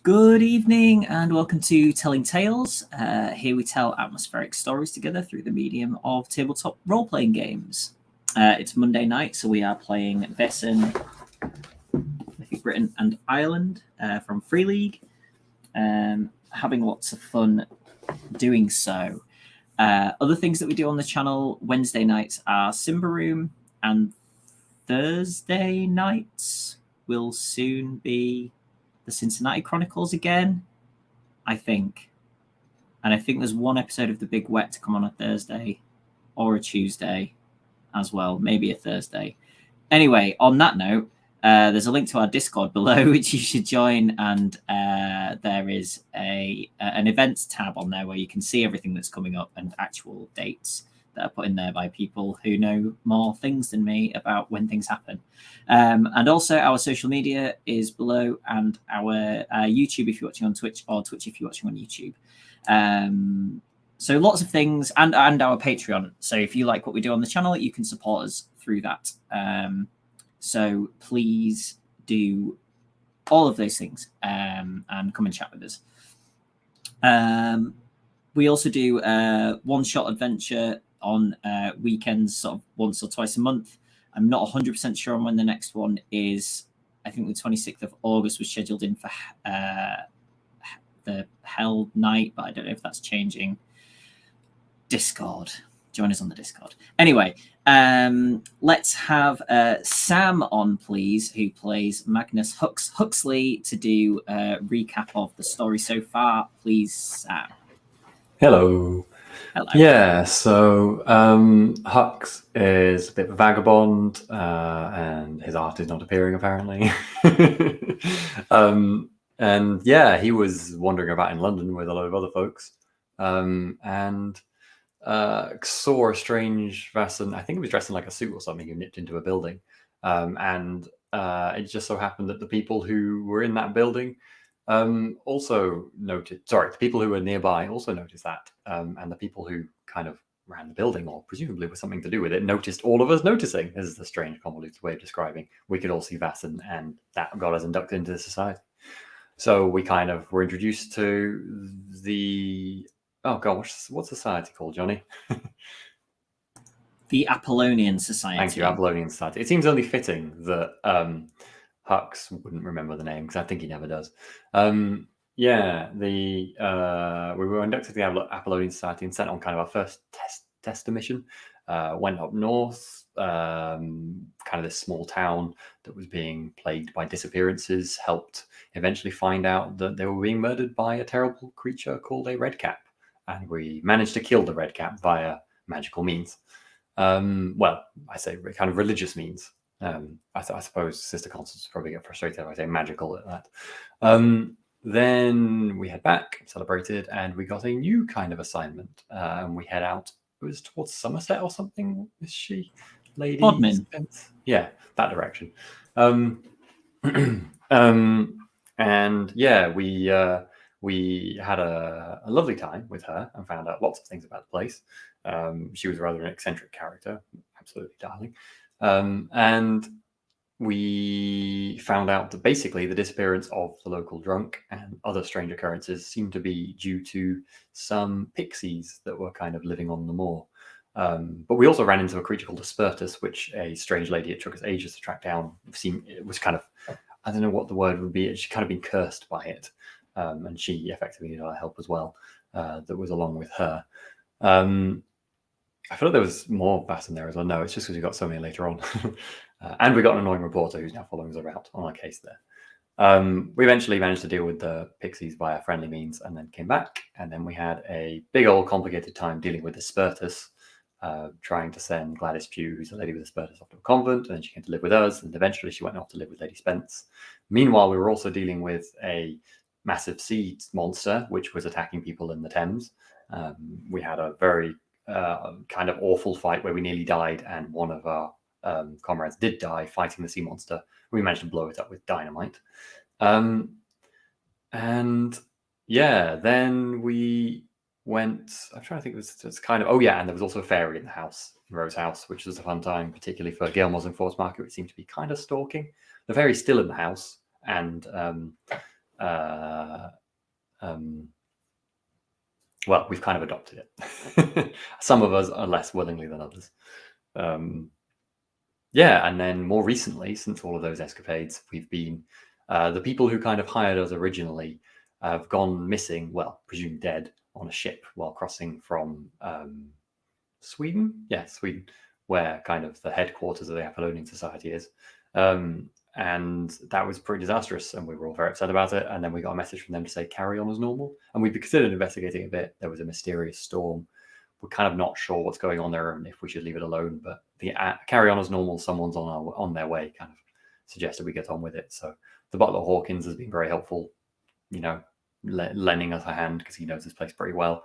Good evening and welcome to Telling Tales. Here we tell atmospheric stories together through the medium of tabletop role-playing games. It's Monday night, so we are playing Vaesen, Britain and Ireland from Fria Ligan. Having lots of fun doing so. Other things that we do on the channel Wednesday nights are Simba Room, and Thursday nights will soon be the Cincinnati Chronicles again, I think. And I think there's one episode of The Big Wet to come on a Thursday or a Tuesday as well, maybe a Thursday. Anyway, on that note, there's a link to our Discord below, which you should join, and there is an events tab on there where you can see everything that's coming up and actual dates that are put in there by people who know more things than me about when things happen. And also our social media is below, and our YouTube if you're watching on Twitch, or Twitch if you're watching on YouTube. So lots of things, and our Patreon. So if you like what we do on the channel, you can support us through that. So please do all of those things and come and chat with us. We also do one-shot adventure on weekends, sort of once or twice a month. I'm not 100% sure on when the next one is. I think the 26th of August was scheduled in for the Hell Night, but I don't know if that's changing. Discord. Join us on the Discord. Anyway, let's have Sam on, please, who plays Magnus Huxley, to do a recap of the story so far. Please, Sam. Hello. Hello. Yeah, so Hux is a bit of a vagabond, and his art is not appearing, apparently. And yeah, he was wandering about in London with a lot of other folks, and saw a strange Vaesen. I think he was dressed in like a suit or something, who nipped into a building. And it just so happened that the people who were in that building also noticed, the people who were nearby also noticed that, and the people who kind of ran the building, or presumably with something to do with it, noticed all of us noticing. This is the strange, convoluted way of describing. We could all see Vaesen, and that got us inducted into the society. So we kind of were introduced to the... Oh God, what's society called, Jonny? The Apollonian Society. Thank you, Apollonian Society. It seems only fitting that Hux wouldn't remember the name, because I think he never does. We were inducted to the Apollonian Society and sent on kind of our first tester mission. Went up north, kind of this small town that was being plagued by disappearances, helped eventually find out that they were being murdered by a terrible creature called a redcap. And we managed to kill the redcap via magical means. Well, I say kind of religious means. I suppose Sister Constance would probably get frustrated if I say magical at that. Then we head back, celebrated, and we got a new kind of assignment. And we head out. It was towards Somerset or something. Is she, lady? Bodmin. Yeah, that direction. And yeah, we had a lovely time with her and found out lots of things about the place. She was rather an eccentric character, absolutely darling. And we found out that basically the disappearance of the local drunk and other strange occurrences seemed to be due to some pixies that were kind of living on the moor. But we also ran into a creature called a Spurtus, which a strange lady, it took us ages to track down. It was kind of, I don't know what the word would be. She'd kind of been cursed by it. And she effectively needed our help as well. That was along with her. I feel like there was more Vaesen there as well. No, it's just because we got so many later on. And we got an annoying reporter who's now following us around on our case there. We eventually managed to deal with the pixies via friendly means and then came back. And then we had a big old complicated time dealing with the Spurtus, trying to send Gladys Pugh, who's a lady with a Spurtus, off to a convent. And then she came to live with us. And eventually she went off to live with Lady Spence. Meanwhile, we were also dealing with a massive sea monster, which was attacking people in the Thames. We had a very kind of awful fight where we nearly died, and one of our comrades did die fighting the sea monster. We managed to blow it up with dynamite. And yeah, then we went, I'm trying to think, it's kind of, and there was also a fairy in the house, in Rose's house, which was a fun time, particularly for Gilmore's Enforced Market, which seemed to be kind of stalking. The fairy's still in the house, and well, we've kind of adopted it. Some of us are less willingly than others. Yeah, and then more recently, since all of those escapades, we've been the people who kind of hired us originally have gone missing, well, presumed dead, on a ship while crossing from Sweden. Yeah, Sweden, where kind of the headquarters of the Apollonian Society is. And that was pretty disastrous, and we were all very upset about it. And then we got a message from them to say carry on as normal, and we considered investigating a bit. There was a mysterious storm. We're kind of not sure what's going on there and if we should leave it alone. But the carry on as normal, someone's on their way, kind of suggested we get on with it. So the butler Hawkins has been very helpful, you know, lending us a hand because he knows this place pretty well.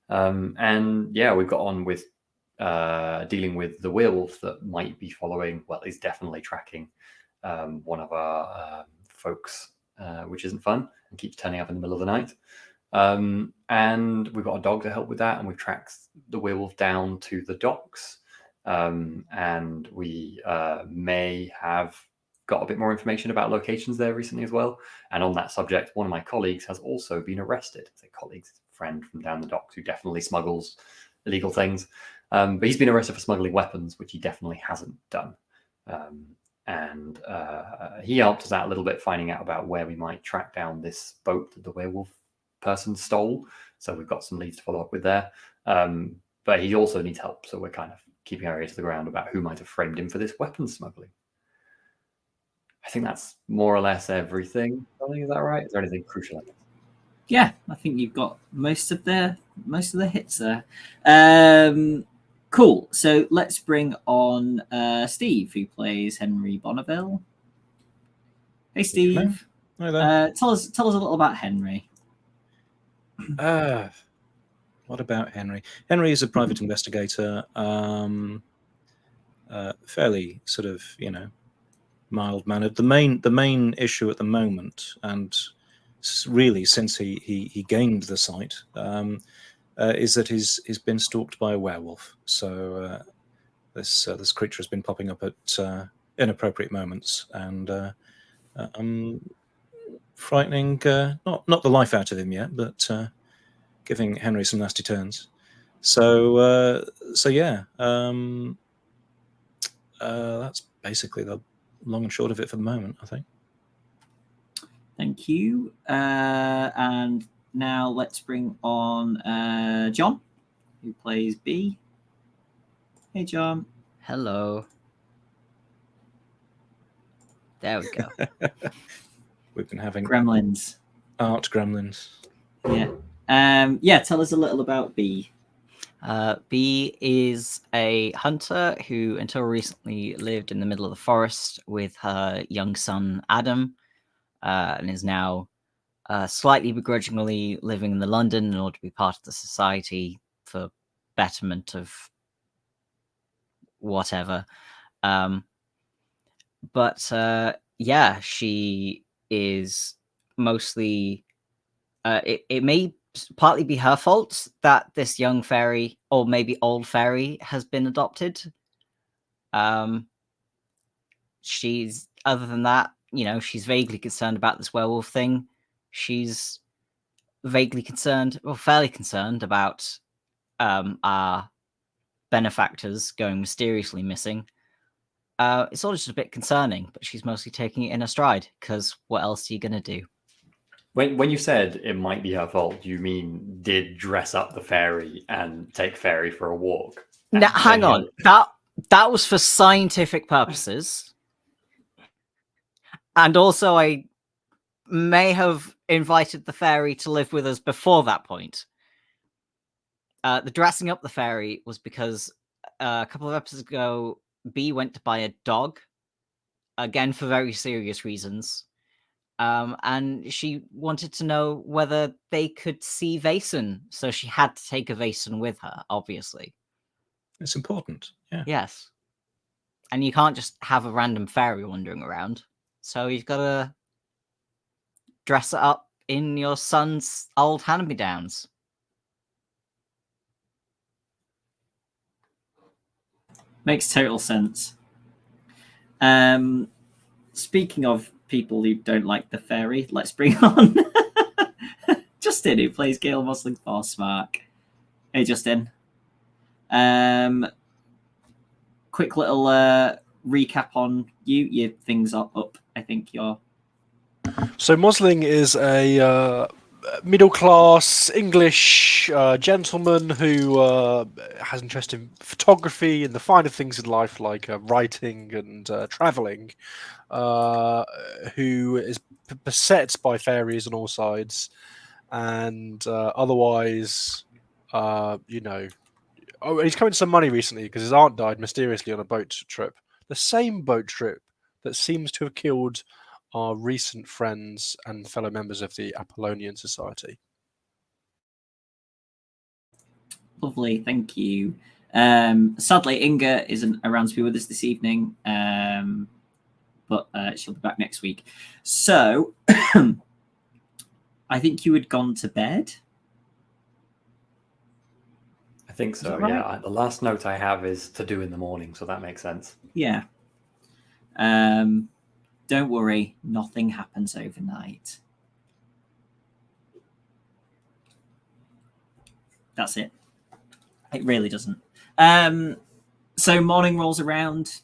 And yeah, we've got on with dealing with the werewolf that might be following, well, is definitely tracking one of our folks, which isn't fun, and keeps turning up in the middle of the night. And we've got a dog to help with that, and we've tracked the werewolf down to the docks. And we may have got a bit more information about locations there recently as well. And on that subject, one of my colleagues has also been arrested. I say colleagues, friend from down the docks who definitely smuggles illegal things. But he's been arrested for smuggling weapons, which he definitely hasn't done. And he helped us out a little bit, finding out about where we might track down this boat that the werewolf person stole. So we've got some leads to follow up with there. But he also needs help. So we're kind of keeping our ear to the ground about who might have framed him for this weapons smuggling. I think that's more or less everything. Is that right? Is there anything crucial? Yeah, I think you've got most of the hits there. Cool. So let's bring on Steve, who plays Henry Bonneville. Hey, Steve. Hi there. Tell us a little about Henry. What about Henry? Henry is a private investigator, fairly sort of, mild-mannered. The main issue at the moment, and really since he gained the site, is that he's been stalked by a werewolf. So this creature has been popping up at inappropriate moments and frightening, not the life out of him yet, but giving Henry some nasty turns. So yeah, that's basically the long and short of it for the moment, I think. Thank you. And now let's bring on John, who plays B. Hey, John. Hello. There we go. We've been having Gremlins. art gremlins. Yeah. Yeah, tell us a little about B. B is a hunter who until recently lived in the middle of the forest with her young son Adam, and is now slightly begrudgingly living in London in order to be part of the society for betterment of whatever. But yeah, she is mostly it may partly be her fault that this young fairy, or maybe old fairy, has been adopted. She's, other than that, she's vaguely concerned about this werewolf thing. She's vaguely concerned, or fairly concerned, about our benefactors going mysteriously missing. It's all just a bit concerning, but she's mostly taking it in her stride, because what else are you going to do? When you said it might be her fault, you mean did dress up the fairy and take fairy for a walk? Now, hang on. That was for scientific purposes. And also, I may have invited the fairy to live with us before that point. The dressing up the fairy was because a couple of episodes ago, B went to buy a dog, again for very serious reasons. And she wanted to know whether they could see Vaesen, so she had to take a Vaesen with her, obviously. It's important, yeah. Yes. And you can't just have a random fairy wandering around. So you've got to dress it up in your son's old hand-me-downs. Makes total sense. Speaking of people who don't like the fairy, let's bring on Justin, who plays Gale Mosling Forsmark. Hey, Justin. Quick little recap on you. Your things are up. I think you're. So Mosling is a middle-class English gentleman who has interest in photography and the finer things in life, like writing and traveling. Who is beset by fairies on all sides, and otherwise, you know. Oh, he's come into some money recently because his aunt died mysteriously on a boat trip. The same boat trip that seems to have killed our recent friends and fellow members of the Apollonian Society. Lovely, thank you. Sadly, Inga isn't around to be with us this evening, but she'll be back next week. So, I think you had gone to bed. I think so, right? yeah. The last note I have is to do in the morning, so that makes sense. Yeah. Don't worry, nothing happens overnight. That's it. It really doesn't. So morning rolls around.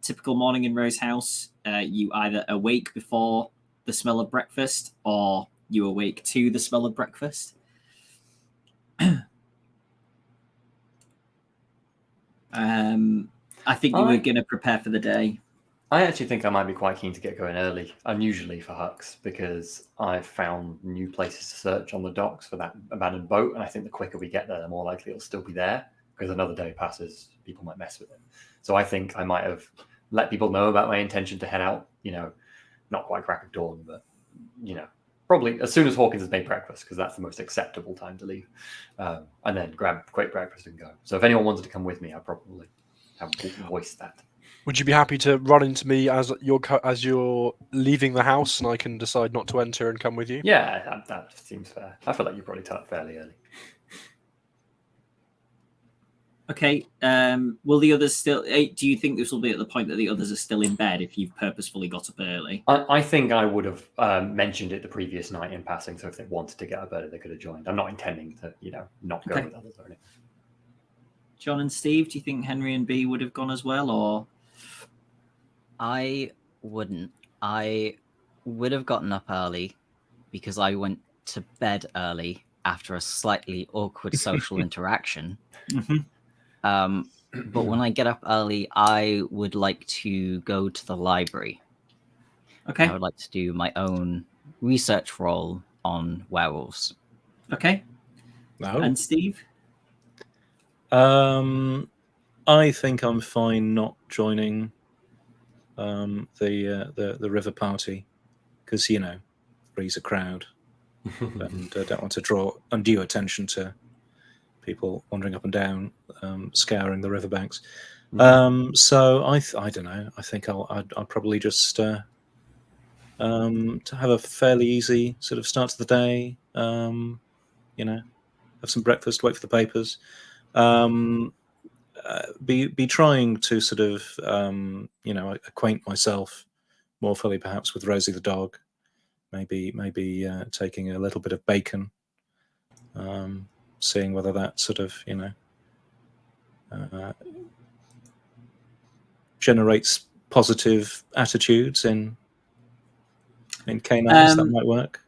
Typical morning in Rose House. You either awake before the smell of breakfast or you awake to the smell of breakfast. I think you were going to prepare for the day. I actually think I might be quite keen to get going early, unusually for Hux, because I've found new places to search on the docks for that abandoned boat, and I think the quicker we get there, the more likely it'll still be there, because another day passes, people might mess with it. So I think I might have let people know about my intention to head out, you know, not quite crack of dawn, but, you know, probably as soon as Hawkins has made breakfast, because that's the most acceptable time to leave, and then grab a quick breakfast and go. So if anyone wanted to come with me, I'd probably have voiced that. Would you be happy to run into me as you're leaving the house, and I can decide not to enter and come with you? Yeah, that seems fair. I feel like you probably turn up fairly early. Okay. Will the others still? Do you think this will be at the point that the others are still in bed if you've purposefully got up early? I think I would have mentioned it the previous night in passing, so if they wanted to get up early, they could have joined. I'm not intending to, you know, not go with others or anything. John and Steve, do you think Henry and B would have gone as well, or? I wouldn't. I would have gotten up early because I went to bed early after a slightly awkward social interaction. But when I get up early, I would like to go to the library. Okay. I would like to do my own research role on werewolves. Okay. No. And Steve? I think I'm fine not joining the river party because, you know, raise a crowd and don't want to draw undue attention to people wandering up and down, scouring the riverbanks. So I don't know. I think I'll probably just to have a fairly easy sort of start to the day. You know, have some breakfast, wait for the papers. Be trying to sort of you know, acquaint myself more fully perhaps with Rosie the dog. Maybe taking a little bit of bacon, seeing whether that sort of, you know, generates positive attitudes in canines. That might work.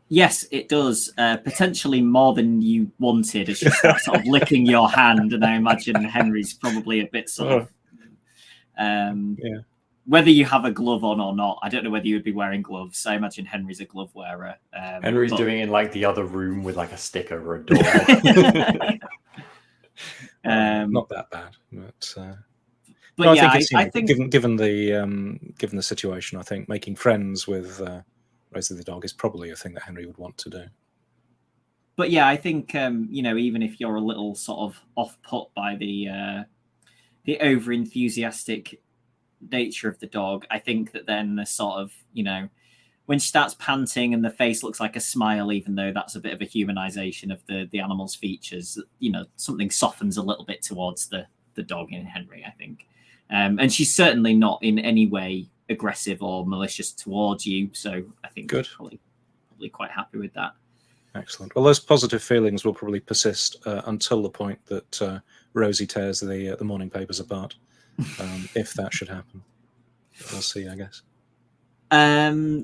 Yes, it does. Potentially more than you wanted as you start sort of licking your hand. And I imagine Henry's probably a bit sort of... Yeah. Whether you have a glove on or not, I don't know whether you would be wearing gloves. I imagine Henry's a glove wearer. Henry's doing it in like the other room with like a stick over a door. Not that bad, but no, yeah, I think given the situation, I think making friends with Rosie the dog is probably a thing that Henry would want to do. But yeah, I think you know, even if you're a little sort of off put by the over enthusiastic nature of the dog, I think that then the sort of, you know, when she starts panting and the face looks like a smile, even though that's a bit of a humanization of the animal's features, you know, something softens a little bit towards the dog in Henry, I think. And she's certainly not in any way aggressive or malicious towards you. So I think Good. probably quite happy with that. Excellent. Well, those positive feelings will probably persist until the point that Rosie tears the morning papers apart, if that should happen. We'll see, I guess.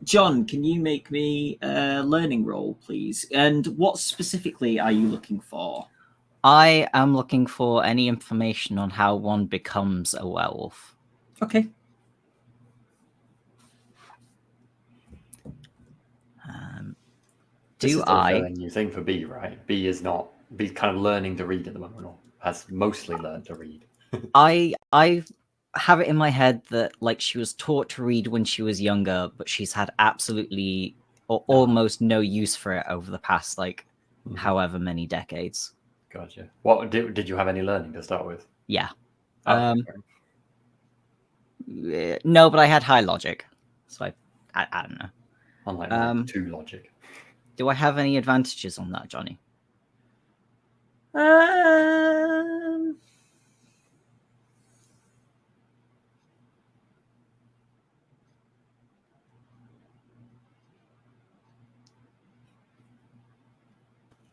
John, can you make me a learning roll, please? And what specifically are you looking for? I am looking for any information on how one becomes a werewolf. Okay. This Do is I? a new thing for B, right? B is not. B's kind of learning to read at the moment, or has mostly learned to read. I have it in my head that like she was taught to read when she was younger, but she's had absolutely or almost no use for it over the past like however many decades. Gotcha. What did you have any learning to start with? Yeah. Oh, No, but I had high logic, so I don't know. unlike 2 logic. Do I have any advantages on that, Johnny?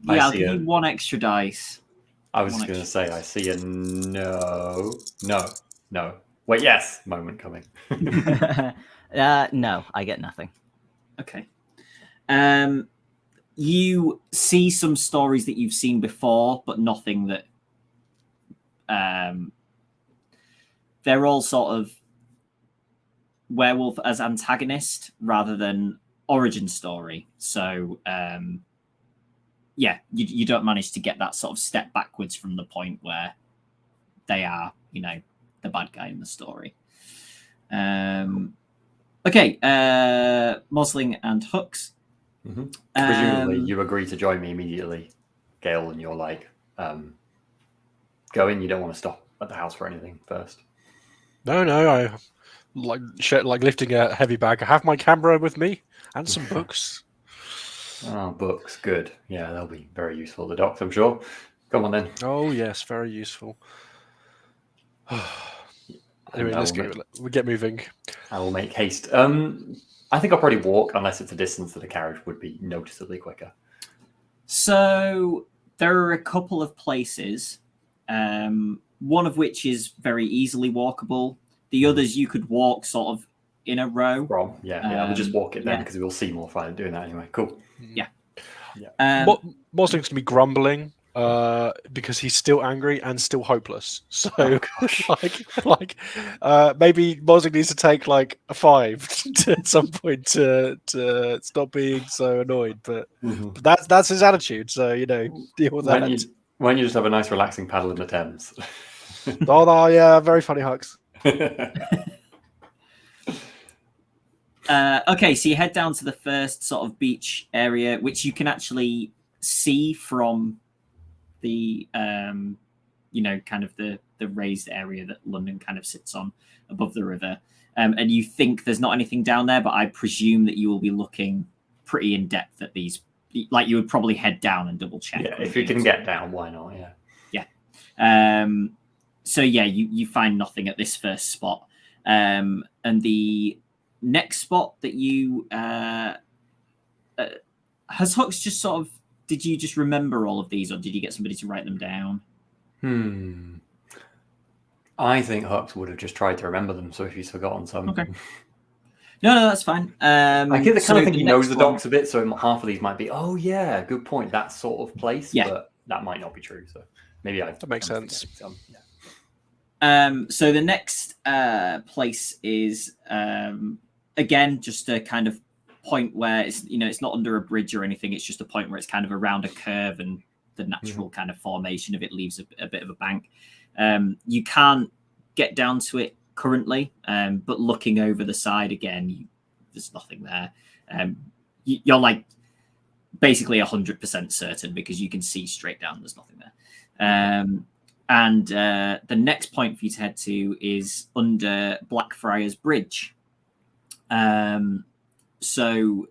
Yeah, I'll give you 1 extra dice. I was just going to say, I see a no. Wait, yes, moment coming. No, I get nothing. Okay. You see some stories that you've seen before, but nothing that. They're all sort of werewolf as antagonist rather than origin story. So, yeah, you don't manage to get that sort of step backwards from the point where they are, the bad guy in the story. Okay, Mosling and Hooks. Mm-hmm. Presumably, you agree to join me immediately, Gail, and you're like, go in. You don't want to stop at the house for anything first. No, I like lifting a heavy bag. I have my camera with me and some books. Oh, books, good. Yeah, they'll be very useful to docs, I'm sure. Come on then. Oh yes, very useful. Anyway, we get moving. I will make haste. I think I'll probably walk, unless it's a distance that a carriage would be noticeably quicker. So there are a couple of places, one of which is very easily walkable. The others you could walk sort of in a row. Wrong. Yeah, we'll just walk it then because we'll see more fun doing that anyway. Cool. Yeah. Mosling's going to be grumbling because he's still angry and still hopeless. So, maybe Mosling needs to take like a 5 at some point to stop being so annoyed. But that's his attitude. So deal with that. Why don't you just have a nice relaxing paddle in the Thames? Oh no, yeah, very funny, Hux. Okay, so you head down to the first sort of beach area, which you can actually see from the, kind of the raised area that London kind of sits on above the river. And you think there's not anything down there, but I presume that you will be looking pretty in depth at these. Like you would probably head down and double check. Yeah, if you can get down, why not? Yeah. Yeah. So yeah, you find nothing at this first spot. And the next spot that you has Hux just sort of, did you just remember all of these, or did you get somebody to write them down? I think Hux would have just tried to remember them, so if he's forgotten some. Okay. No, that's fine. I get the kind of thing he knows the docs a bit, so half of these might be, oh yeah, good point, that sort of place, but that might not be true. So maybe that makes sense. So the next place is again just a kind of point where it's it's not under a bridge or anything. It's just a point where it's kind of around a curve, and the natural kind of formation of it leaves a bit of a bank. You can't get down to it currently, but looking over the side again, there's nothing there. You're like basically 100% certain because you can see straight down. There's nothing there. And the next point for you to head to is under Blackfriars Bridge. So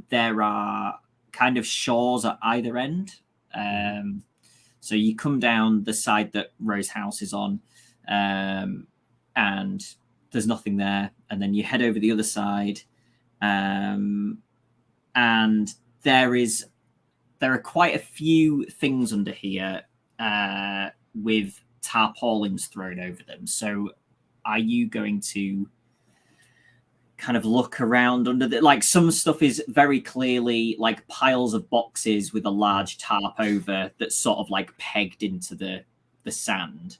there are kind of shores at either end. So you come down the side that Rose House is on, and there's nothing there, and then you head over the other side, and there are quite a few things under here with tarpaulins thrown over them. So are you going to kind of look around under the, like, some stuff is very clearly like piles of boxes with a large tarp over that's sort of like pegged into the sand.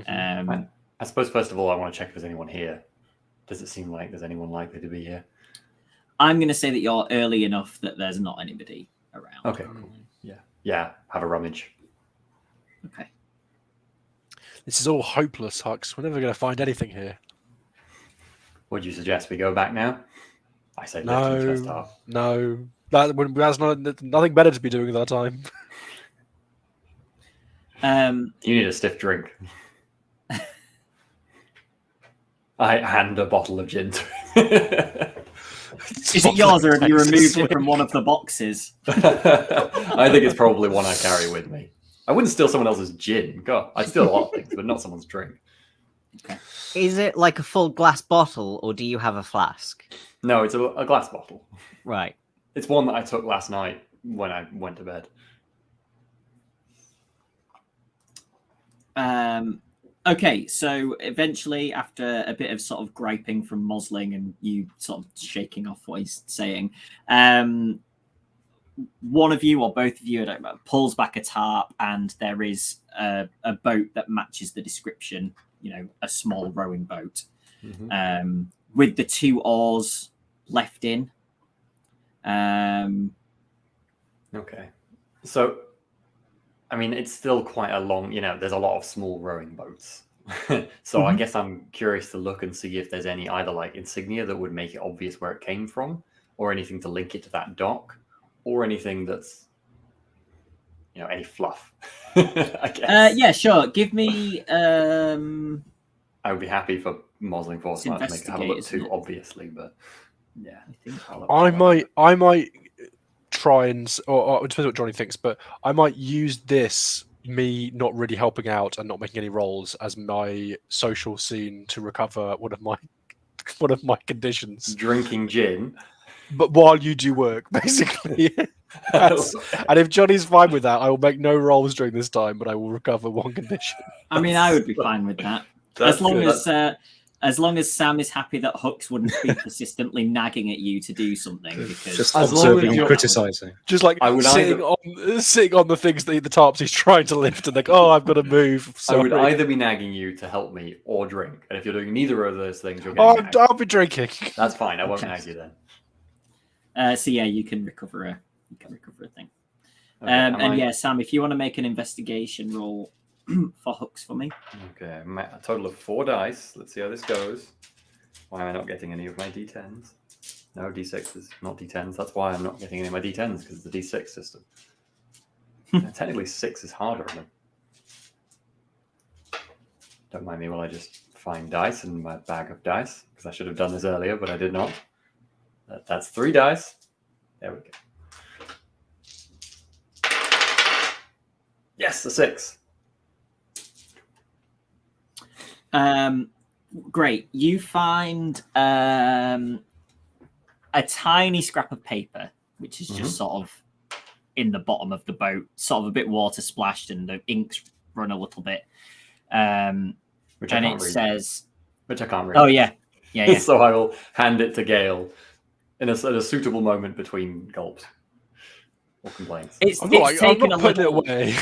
I suppose first of all I want to check if there's anyone here. Does it seem like there's anyone likely to be here? I'm going to say that you're early enough that there's not anybody around. Okay, cool. Yeah, have a rummage. Okay. This is all hopeless, Hux. We're never going to find anything here. Would you suggest we go back now? I say let's first half. No. That's nothing better to be doing with our time. You need a stiff drink. I hand a bottle of gin to him. Is it yours, or have you removed it from one of the boxes? I think it's probably one I carry with me. I wouldn't steal someone else's gin. God, I steal a lot of things, but not someone's drink. Okay. Is it like a full glass bottle, or do you have a flask? No, it's a glass bottle. Right. It's one that I took last night when I went to bed. Okay, so eventually, after a bit of sort of griping from Mosling and you sort of shaking off what he's saying, one of you or both of you, I don't know, pulls back a tarp, and there is a boat that matches the description. You know, a small rowing boat with the 2 oars left in. Okay, so I mean, it's still quite a long, there's a lot of small rowing boats. So I guess I'm curious to look and see if there's any either like insignia that would make it obvious where it came from, or anything to link it to that dock, or anything that's, any fluff. I guess. Yeah, sure. Give me. I would be happy for Mosling Force not to make it have a look too obviously, but yeah. I might try and, or it depends what Jonny thinks, but I might use this, me not really helping out and not making any rolls, as my social scene to recover one of my conditions. Drinking gin. But while you do work, basically. And if Johnny's fine with that, I will make no rolls during this time, but I will recover 1 condition. I mean, I would be fine with that. As long as Sam is happy that Hux wouldn't be persistently nagging at you to do something, because just observing and criticizing. Just like sitting on the things, the tarps he's trying to lift, and like, oh, I've got to move. Sorry. I would either be nagging you to help me or drink, and if you're doing neither of those things, you're getting nagged. I'll be drinking. That's fine. I won't nag you then. So yeah, you can recover a thing. Okay, and yeah, Sam, if you want to make an investigation roll for Hux for me. Okay, a total of 4 dice. Let's see how this goes. Why am I not getting any of my d10s? No, d6s, not d10s. That's why I'm not getting any of my d10s, because it's the d6 system. Technically, 6 is harder than. Don't mind me while I just find dice in my bag of dice, because I should have done this earlier, but I did not. That's 3 dice. There we go. Yes, a 6. Great. You find a tiny scrap of paper, which is just sort of in the bottom of the boat, sort of a bit water splashed, and the ink's run a little bit. Which I can't read. Oh yeah. So I will hand it to Gale in a suitable moment between gulps or complaints. It's taken a little away.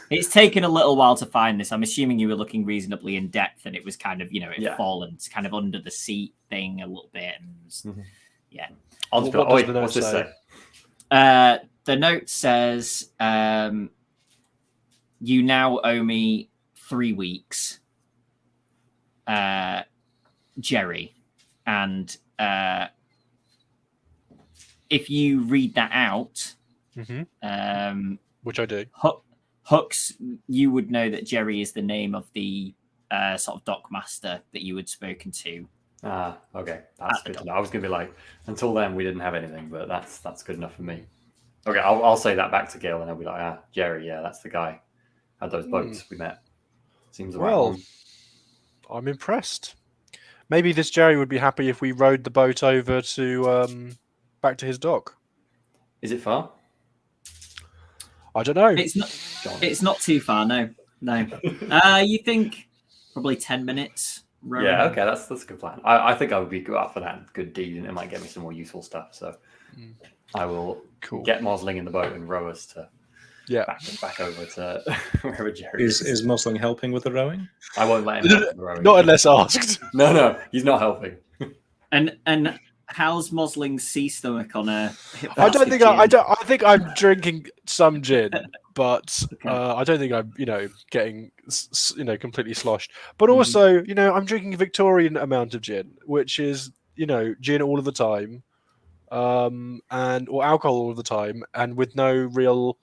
It's taken a little while to find this. I'm assuming you were looking reasonably in depth, and it was kind of, it fallen kind of under the seat thing a little bit. And yeah. I'll just what's this say? The note says, you now owe me 3 weeks, Jerry. And if you read that out, which I do. Hux, you would know that Jerry is the name of the sort of dock master that you had spoken to. Okay, that's good to know. I was going to be like, until then we didn't have anything, but that's good enough for me. Okay, I'll say that back to Gil, and I'll be like, Jerry, yeah, that's the guy. Had those boats we met. Seems well. I'm impressed. maybe this Jerry would be happy if we rowed the boat over to back to his dock. Is it far? I don't know. It's not too far. No. You think probably 10 minutes. Rowing. Yeah, okay, that's a good plan. I think I would be up for that good deed, and it might get me some more useful stuff. So I will get Mosling in the boat and row us to back over to wherever Jerry is. Is Mosling helping with the rowing? I won't let him help with the rowing. Not unless asked. No, he's not helping. And how's Mosling's sea stomach on a? I think I'm drinking some gin, but I don't think I'm getting completely sloshed. But also, I'm drinking a Victorian amount of gin, which is gin all of the time, or alcohol all of the time, and with no real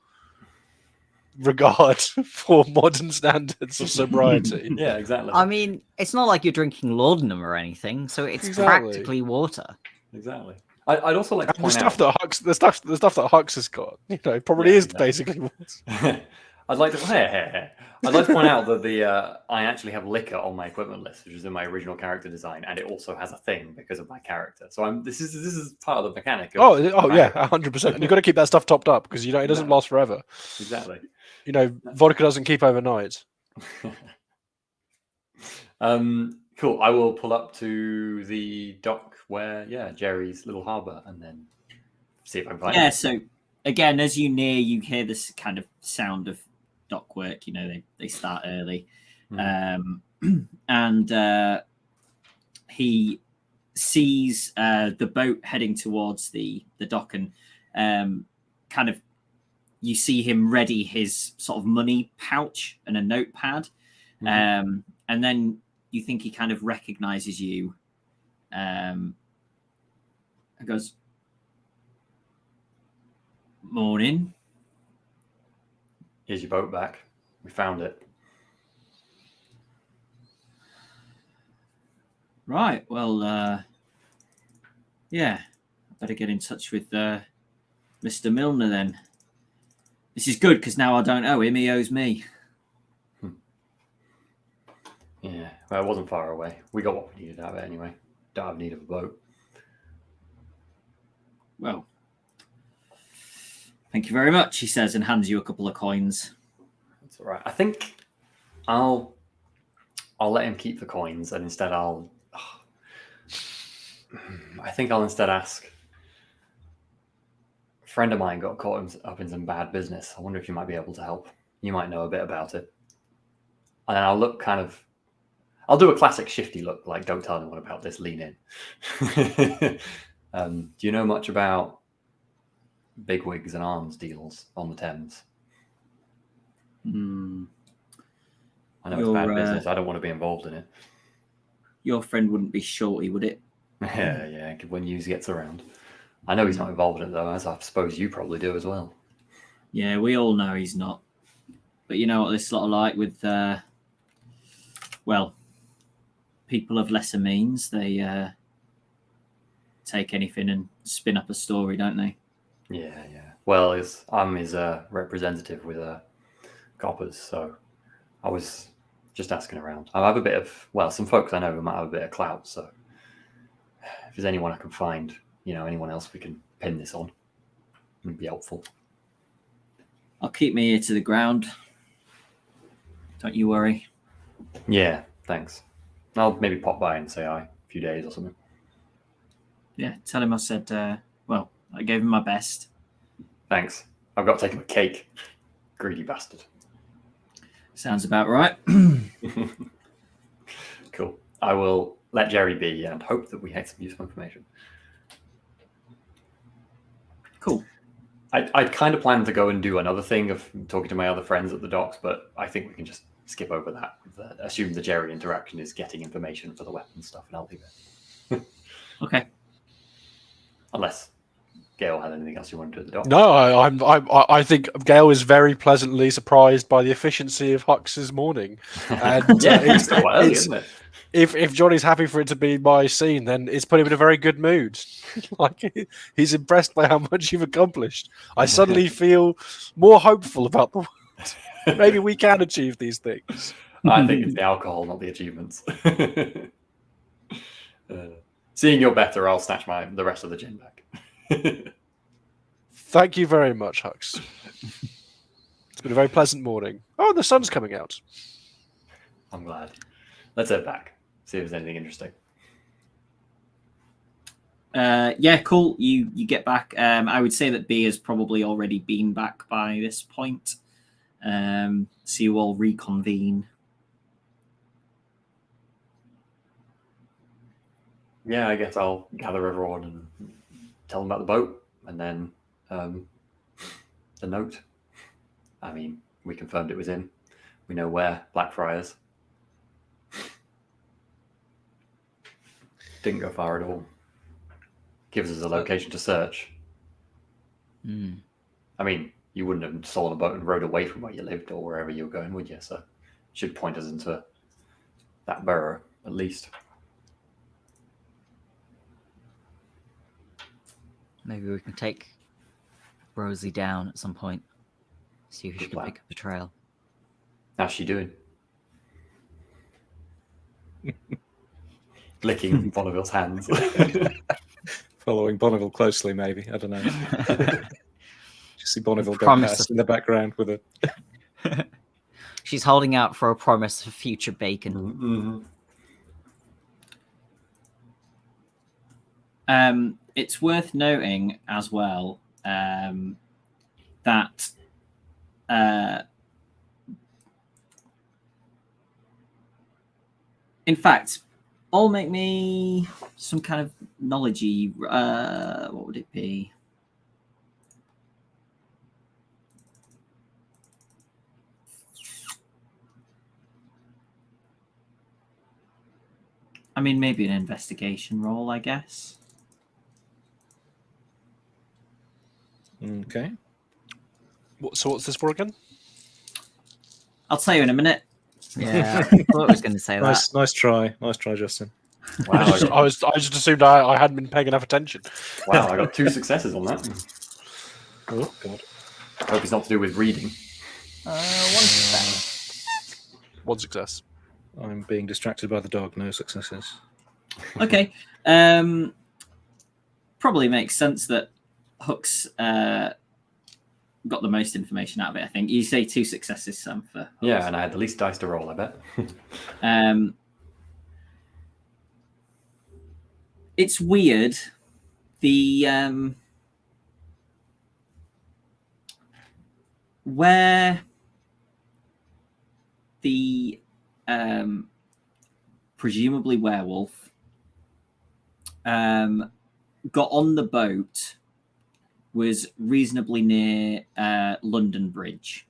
regard for modern standards of sobriety. Yeah, exactly. I mean, it's not like you're drinking laudanum or anything, so it's practically water. Exactly. I'd also like to point out the stuff that Hux has got, probably is basically water. I'd like to point out that I actually have liquor on my equipment list, which is in my original character design, and it also has a thing because of my character. So this is part of the mechanic. Yeah, 100%. And you've got to keep that stuff topped up because it doesn't last forever. Exactly. Vodka doesn't keep overnight. Cool. I will pull up to the dock where Jerry's little harbour, and then see if I can find it. So again, as you near, you hear this kind of sound of dock work. They start early, and he sees the boat heading towards the dock, and kind of you see him ready his sort of money pouch and a notepad, and then you think he kind of recognizes you, and goes, "Morning. Here's your boat back. We found it." Right. Well, I better get in touch with Mr. Milner then. This is good because now I don't owe him; he owes me. Yeah, well, it wasn't far away. We got what we needed out of it anyway. Don't have need of a boat. Well, thank you very much, he says, and hands you a couple of coins. That's all right. I think I'll let him keep the coins, and instead I think I'll instead ask. A friend of mine got caught up in some bad business. I wonder if you might be able to help. You might know a bit about it. And then I'll look I'll do a classic shifty look, like don't tell anyone about this, lean in. Do you know much about bigwigs and arms deals on the Thames? I know it's bad business. I don't want to be involved in it. Your friend wouldn't be shorty, would it? Yeah, when news gets around. I know he's not involved in it, though, as I suppose you probably do as well. Yeah, we all know he's not. But you know what this lot are like with, people of lesser means. They take anything and spin up a story, don't they? Yeah. Well, I'm his representative with coppers, so I was just asking around. I have a bit of, some folks I know who might have a bit of clout, so if there's anyone I can find, anyone else we can pin this on, it would be helpful. I'll keep my ear to the ground. Don't you worry. Yeah, thanks. I'll maybe pop by and say hi a few days or something. Yeah, tell him I said, I gave him my best. Thanks. I've got to take him a cake. Greedy bastard. Sounds about right. Cool. I will let Jerry be and hope that we had some useful information. Cool. I kind of planned to go and do another thing of talking to my other friends at the docks, but I think we can just skip over that. Assume the Jerry interaction is getting information for the weapon stuff, and I'll leave it. Okay. Unless Gail had anything else you wanted to do at the dock. No, I think Gail is very pleasantly surprised by the efficiency of Hux's morning. And it's quite early, isn't it? If Johnny's happy for it to be my scene, then it's put him in a very good mood. He's impressed by how much you've accomplished. I suddenly feel more hopeful about the world. Maybe we can achieve these things. I think it's the alcohol, not the achievements. Seeing you're better, I'll snatch the rest of the gin back. Thank you very much, Hux. It's been a very pleasant morning. Oh, the sun's coming out. I'm glad. Let's head back. See if there's anything interesting. Yeah, cool. You get back. I would say that B has probably already been back by this point. So you all reconvene. Yeah, I guess I'll gather everyone and tell them about the boat, and then the note. I mean, we confirmed it was in. We know where Blackfriars. Didn't go far at all. Gives us a location to search. I mean, you wouldn't have stolen a boat and rowed away from where you lived or wherever you were going, would you? So it should point us into that borough, at least. Maybe we can take Rosie down at some point. See if she Good can plan. pick up the trail. How's she doing? Licking Bonneville's hands. Following Bonneville closely, maybe. I don't know. Just see Bonneville go Promise past in the background with a... She's holding out for a promise of future bacon. It's worth noting as well that in fact, all make me some kind of knowledge-y. What would it be? I mean, maybe an investigation roll, I guess. Okay. So what's this for again? I'll tell you in a minute. Yeah, I thought I was going to say that. Nice try. Nice try, Justin. Wow, I just assumed I hadn't been paying enough attention. wow, I got 2 successes on that. Oh, God. I hope it's not to do with reading. 1 success. 1 success. I'm being distracted by the dog. No successes. Okay. Probably makes sense that Hux got the most information out of it, I think. You say 2 successes, Sam, for Hux. Yeah, and I had the least dice to roll, I bet. It's weird. The where the presumably werewolf got on the boat was reasonably near London Bridge.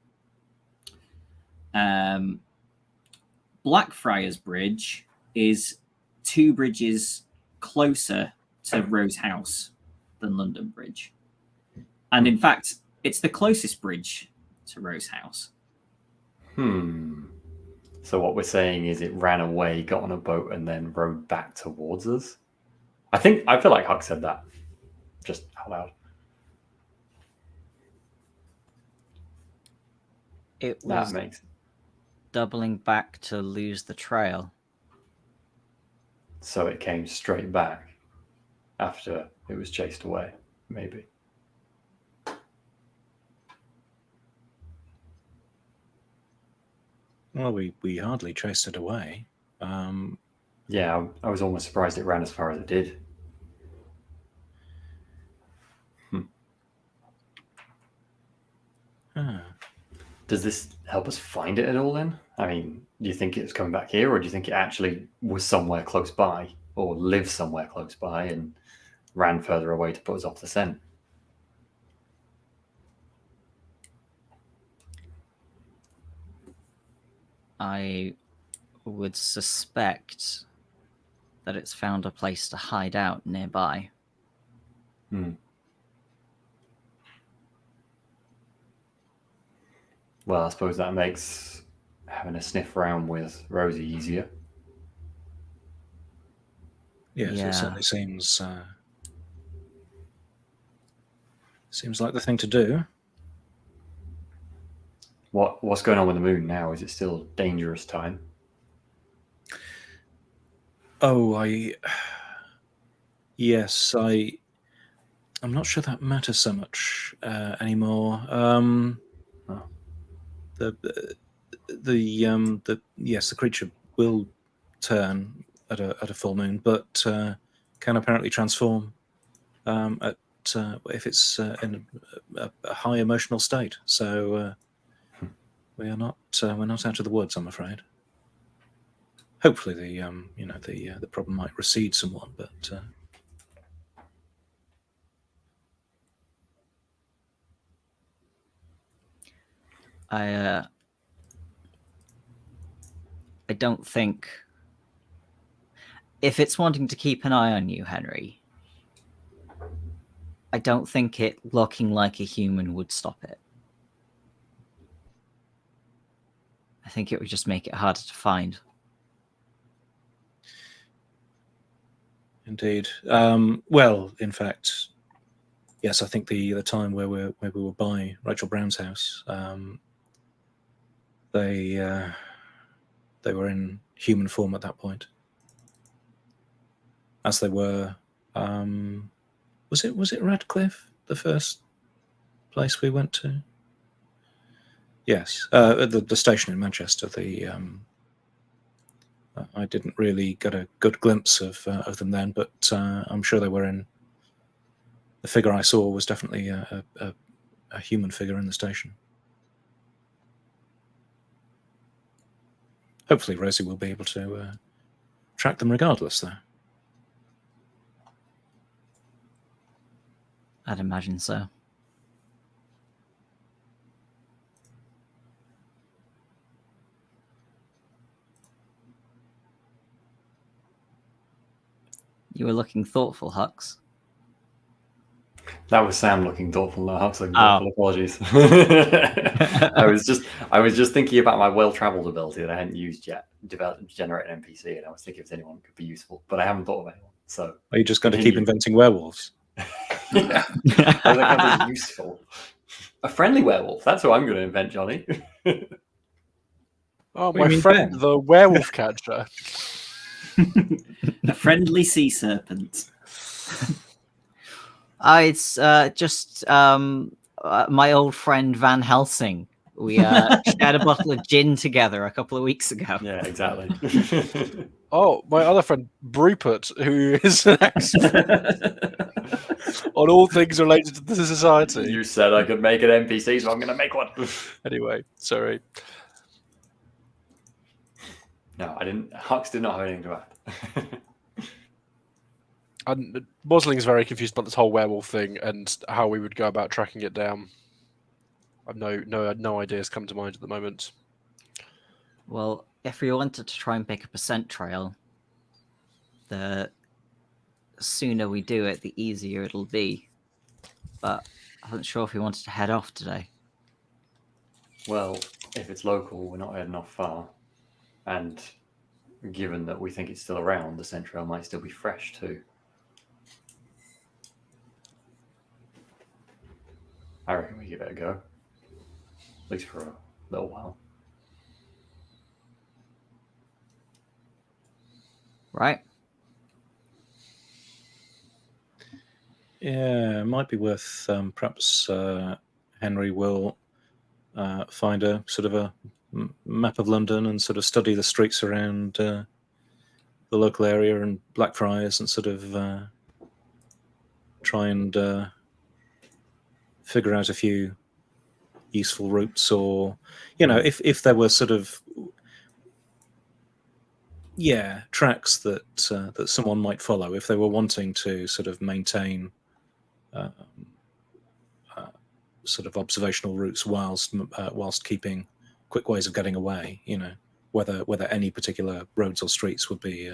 Blackfriars Bridge is 2 bridges closer to Rose House than London Bridge. And in fact, it's the closest bridge to Rose House. So what we're saying is it ran away, got on a boat, and then rowed back towards us? I feel like Huck said that. Just out loud. It That was makes... doubling back to lose the trail. So it came straight back after it was chased away, maybe. Well, we hardly chased it away. Yeah, I was almost surprised it ran as far as it did. Does this help us find it at all then? I mean, do you think it was coming back here, or do you think it actually was somewhere close by, or lived somewhere close by and ran further away to put us off the scent? I would suspect that it's found a place to hide out nearby. Well, I suppose that makes having a sniff around with Rosie easier. Yes, Yeah. it certainly seems like the thing to do. What's going on with the moon now? Is it still dangerous time? Oh, Yes, I'm not sure that matters so much anymore. The creature will turn at a full moon, but can apparently transform if it's in a high emotional state. So we're not out of the woods, I'm afraid. Hopefully, the problem might recede somewhat, but. I don't think, if it's wanting to keep an eye on you, Henry, I don't think it looking like a human would stop it. I think it would just make it harder to find. Indeed. Well, in fact, yes. I think the time where we were by Rachel Brown's house, they were in human form at that point, as they were. Was it Radcliffe, the first place we went to? Yes, the station in Manchester. I didn't really get a good glimpse of them then, but I'm sure they were in. The figure I saw was definitely a human figure in the station. Hopefully, Rosie will be able to track them regardless, though. I'd imagine so. You were looking thoughtful, Hux. That was Sam looking thoughtful. No, Hux looking Oh. thoughtful. Apologies. I was just thinking about my well-traveled ability that I hadn't used yet, generate an NPC, and I was thinking if anyone could be useful, but I haven't thought of anyone. So are you just going to keep inventing werewolves? Yeah, I think that was useful. A friendly werewolf. That's what I'm going to invent, Jonny. Oh, What do you my mean, friend, Ben? the werewolf catcher. A friendly sea serpent. It's just my old friend Van Helsing. We shared a bottle of gin together a couple of weeks ago. Yeah, exactly. Oh, my other friend Brupert, who is an expert on all things related to the society. You said I could make an NPC, so I'm going to make one. Anyway, sorry. No, I didn't. Hux did not have anything to add. And Mosling's very confused about this whole werewolf thing and how we would go about tracking it down. I've no ideas come to mind at the moment. Well, if we wanted to try and pick up a scent trail, the sooner we do it, the easier it'll be. But I wasn't sure if we wanted to head off today. Well, if it's local, we're not heading off far. And given that we think it's still around, the Central might still be fresh too. I reckon we give it a go. At least for a little while. Right? Yeah, it might be worth perhaps Henry will find a sort of a map of London and sort of study the streets around the local area and Blackfriars and sort of try and figure out a few useful routes, or if there were sort of tracks that that someone might follow if they were wanting to sort of maintain sort of observational routes whilst keeping quick ways of getting away. Whether any particular roads or streets would be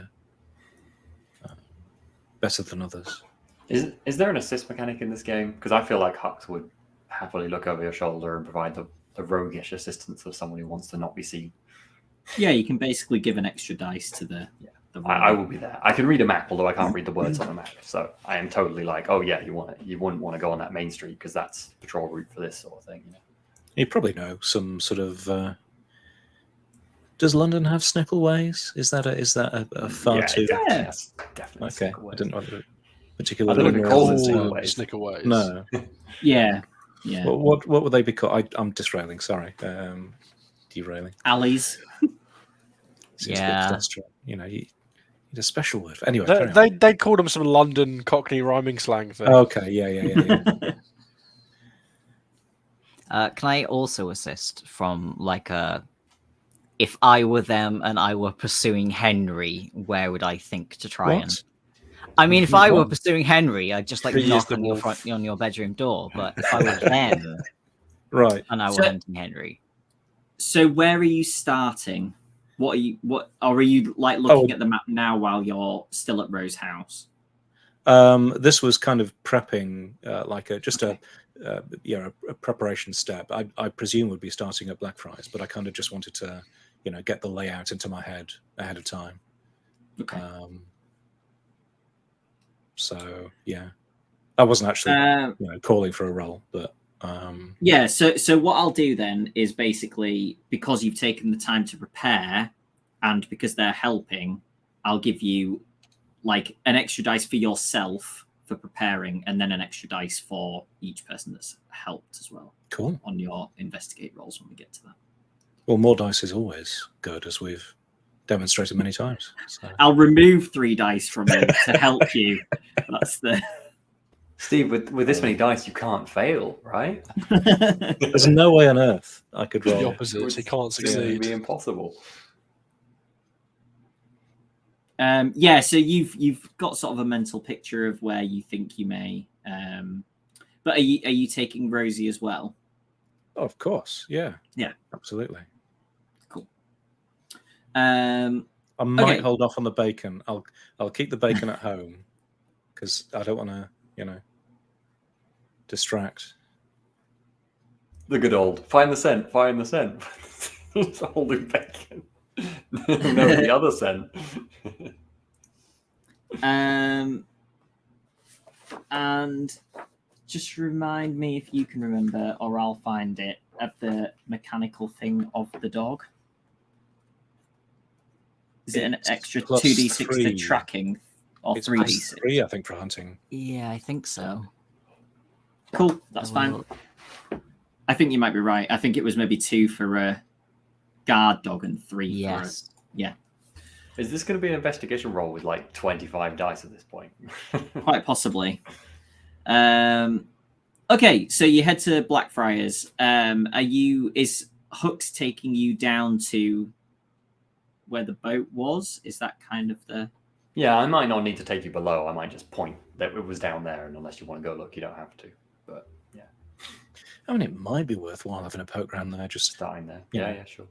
better than others. Is there an assist mechanic in this game? Because I feel like Hux would happily look over your shoulder and provide the roguish assistance of someone who wants to not be seen. Yeah, you can basically give an extra dice to the I will be there. I can read a map, although I can't read the words on the map. So I am totally like, oh yeah, you wouldn't want to go on that main street because that's the patrol route for this sort of thing. You probably know some sort of. Does London have Snickle ways? Is that a far too? Yes, definitely. Okay, I didn't know. particularly. I don't more recall than it terms. ways. Snickerways. No. Yeah, yeah. What would they be called? I'm disrailing. Sorry, derailing. Alleys. Seems a bit pedestrian. You need a special word. Anyway, carry on. They called them some London Cockney rhyming slang thing. Okay, yeah. Can I also assist from like if I were them and I were pursuing Henry, where would I think to try and? I mean, if I were What? pursuing Henry, I'd just like He is knock the on your wolf. on your bedroom door. But if I were them Right. and I were So- hunting Henry, So where are you starting? Or are you like looking at the map now while you're still at Rose's house? This was kind of prepping, like a preparation step. I presume would be starting at Blackfriars, but I kind of just wanted to, get the layout into my head ahead of time. Okay. So yeah, I wasn't actually calling for a role, but yeah. So what I'll do then is basically, because you've taken the time to prepare, and because they're helping, I'll give you like an extra dice for yourself for preparing, and then an extra dice for each person that's helped as well. Cool. On your investigate rolls when we get to that. Well, more dice is always good, as we've demonstrated many times. So. I'll remove 3 dice from you to help you. That's the Steve, with this many dice, you can't fail, right? There's no way on earth I could roll. The opposite. He can't It's going to succeed. be impossible. Yeah, so you've got sort of a mental picture of where you think you may. But are you taking Rosie as well? Oh, of course, yeah, absolutely. Cool. I might Okay. hold off on the bacon. I'll keep the bacon at home because I don't want to, distract. The good old find the scent. It's holding bacon. No, the other scent. And just remind me, if you can remember, or I'll find it, of the mechanical thing of the dog. Is it an It's extra plus 2d6 3. to tracking, or It's 3d6? 3, I think, for hunting. yeah, I think so. Cool, that's fine. I think you might be right. I think it was maybe 2 for a guard dog and 3 Yes. Is this going to be an investigation roll with like 25 dice at this point? Quite possibly. Okay, so you head to Blackfriars. Is Hooks taking you down to where the boat was? Is that kind of the... Yeah, I might not need to take you below. I might just point that it was down there, and unless you want to go look, you don't have to. But yeah, I mean, it might be worthwhile having a poke around there. Just starting there. Yeah. Yeah, sure.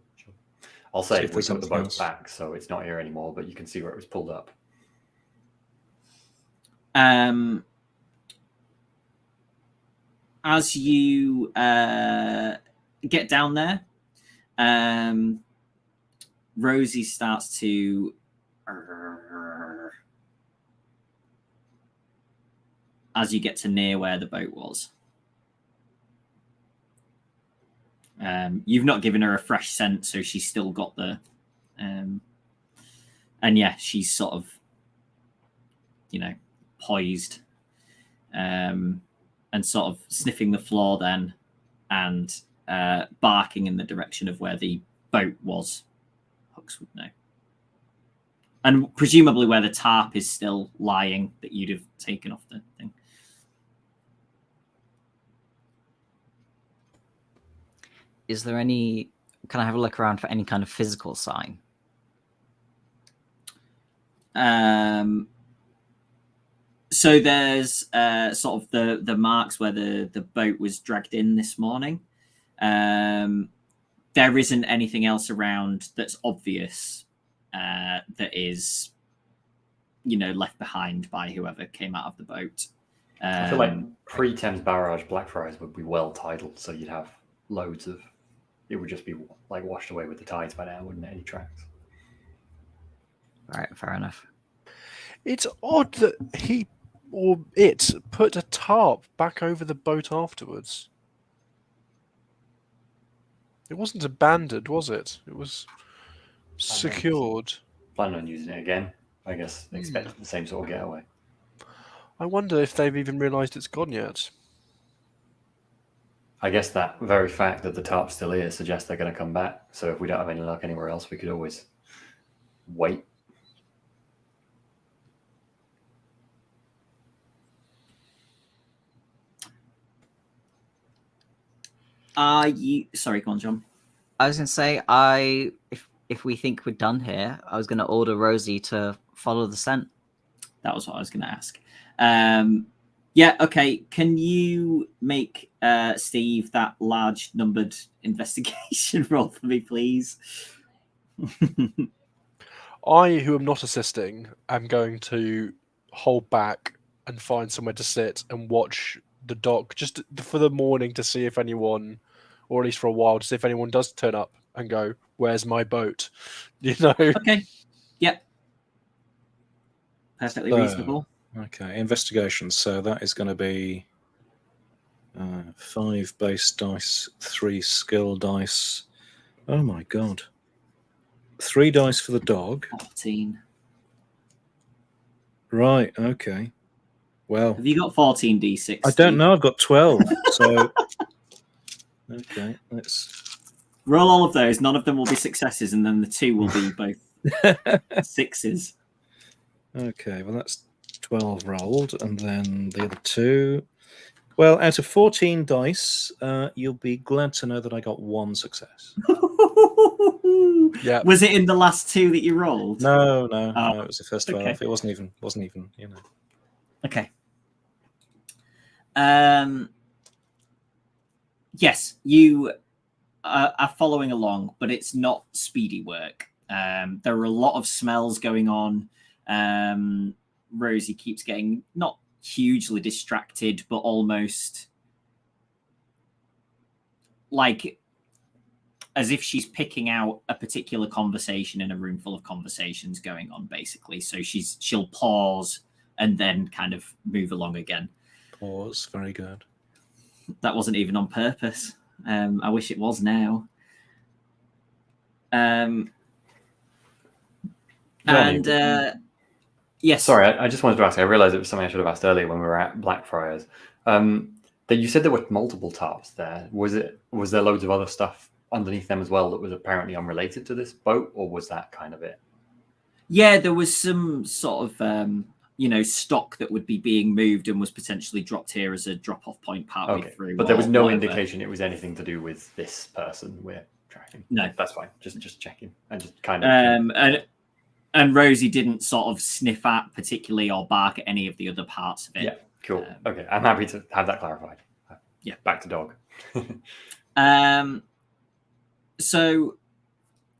I'll say See if we there's took the anything boat else. back, so it's not here anymore, but you can see where it was pulled up. As you get down there, Rosie starts to... as you get to near where the boat was. You've not given her a fresh scent, so she's still got the... and yeah, she's sort of, poised and sort of sniffing the floor then and barking in the direction of where the boat was. Hooks would know. And presumably where the tarp is still lying that you'd have taken off the thing. Is there any... Can I have a look around for any kind of physical sign? So there's sort of the marks where the boat was dragged in this morning. There isn't anything else around that's obvious that is, left behind by whoever came out of the boat. I feel like pre-Thames Barrage Blackfriars would be well titled, so you'd have loads of... It would just be like washed away with the tides by now, wouldn't it? Any tracks? Right, fair enough. It's odd that he or it put a tarp back over the boat afterwards. It wasn't abandoned, was it? It was secured. Planning on using it again. I guess expect the same sort of getaway. I wonder if they've even realised it's gone yet. I guess that very fact that the tarp's still here suggests they're going to come back. So if we don't have any luck anywhere else, we could always wait. Sorry, go on, John. I was going to say, if we think we're done here, I was going to order Rosie to follow the scent. That was what I was going to ask. Yeah, okay. Can you make Steve that large numbered investigation roll for me, please? I, who am not assisting, am going to hold back and find somewhere to sit and watch the dock just for the morning to see if anyone, or at least for a while, to see if anyone does turn up and go, "Where's my boat?" You know. Okay. Yep. Perfectly So, reasonable. Okay, investigation. So that is going to be 5 base dice, 3 skill dice. Oh my god. 3 dice for the dog. 14. Right, okay. Well, Have you got 14 d6? I don't know. I've got 12. So, okay, let's. Roll all of those. None of them will be successes, and then the 2 will be both 6s. Okay, well, that's 12 rolled, and then the other 2. Well, out of 14 dice, you'll be glad to know that I got 1 success. Yeah. Was it in the last 2 that you rolled? No, Oh, it was the first okay. 12. It wasn't even, you know. Okay. Yes, you are following along, but it's not speedy work. There are a lot of smells going on. Rosie keeps getting not hugely distracted, but almost like as if she's picking out a particular conversation in a room full of conversations going on, basically. So she'll pause and then kind of move along again. Pause. Very good. That wasn't even on purpose. I wish it was now. Jonny, Yes. Sorry, I just wanted to ask. I realised it was something I should have asked earlier when we were at Blackfriars. That you said there were multiple tarps there. Was there loads of other stuff underneath them as well that was apparently unrelated to this boat, or was that kind of it? Yeah, there was some sort of stock that would be being moved and was potentially dropped here as a drop-off point partway through. But there was no whatever. indication it was anything to do with this person we're tracking. No, that's fine. Just checking and just kind of. And Rosie didn't sort of sniff at particularly or bark at any of the other parts of it. Yeah, cool. Okay, I'm happy to have that clarified. Yeah, back to dog. So,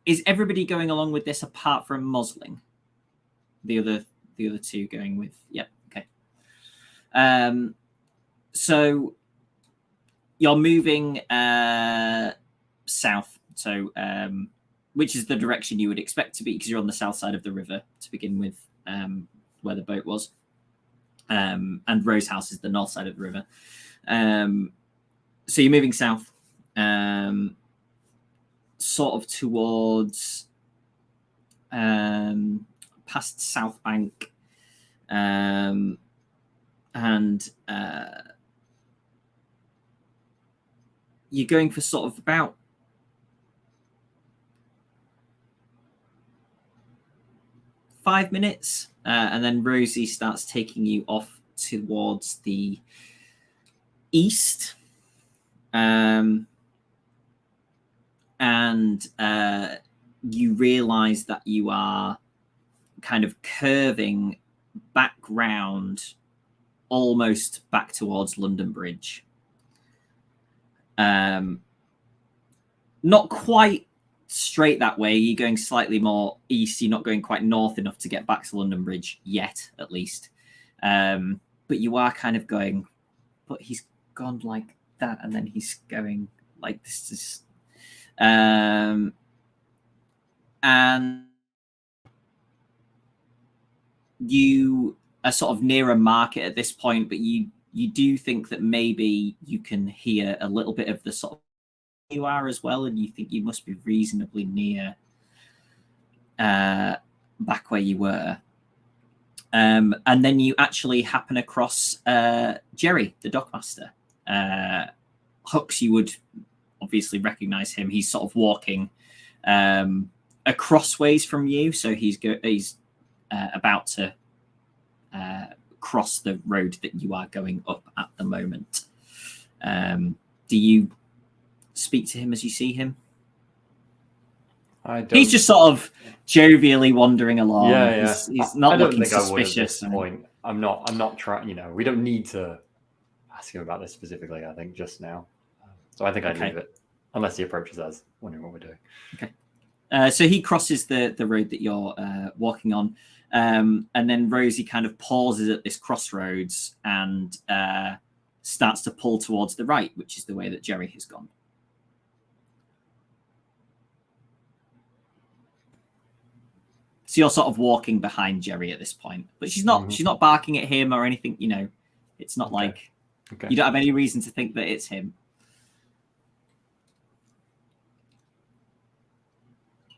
is everybody going along with this apart from Mosling? The other 2 going with. Yep. Okay. So you're moving south. So which is the direction you would expect to be, because you're on the south side of the river to begin with, where the boat was. And Rose House is the north side of the river. So you're moving south, sort of towards past South Bank, and you're going for sort of about 5 minutes, and then Rosie starts taking you off towards the east, and you realize that you are kind of curving back round, almost back towards London Bridge. Not quite straight that way. You're going slightly more east. You're not going quite north enough to get back to London Bridge yet, at least. But you are kind of going, but he's gone like that, and then he's going like this. And you are sort of near a market at this point, but you do think that maybe you can hear a little bit of the sort of you are as well, and you think you must be reasonably near back where you were. And then you actually happen across Jerry, the dockmaster. Hooks, you would obviously recognize him. He's sort of walking acrossways from you, so he's about to cross the road that you are going up at the moment. Do you speak to him as you see him? I don't. He's just sort of jovially wandering along. Yeah. He's not I don't looking think I would at suspicious. this point. I'm not trying. We don't need to ask him about this specifically. I think just now. So I think I'd leave it unless he approaches us, wondering what we're doing. Okay. So he crosses the road that you're walking on, and then Rosie kind of pauses at this crossroads and starts to pull towards the right, which is the way that Jerry has gone. So you're sort of walking behind Jerry at this point, but she's not. She's not barking at him or anything. It's not like you don't have any reason to think that it's him.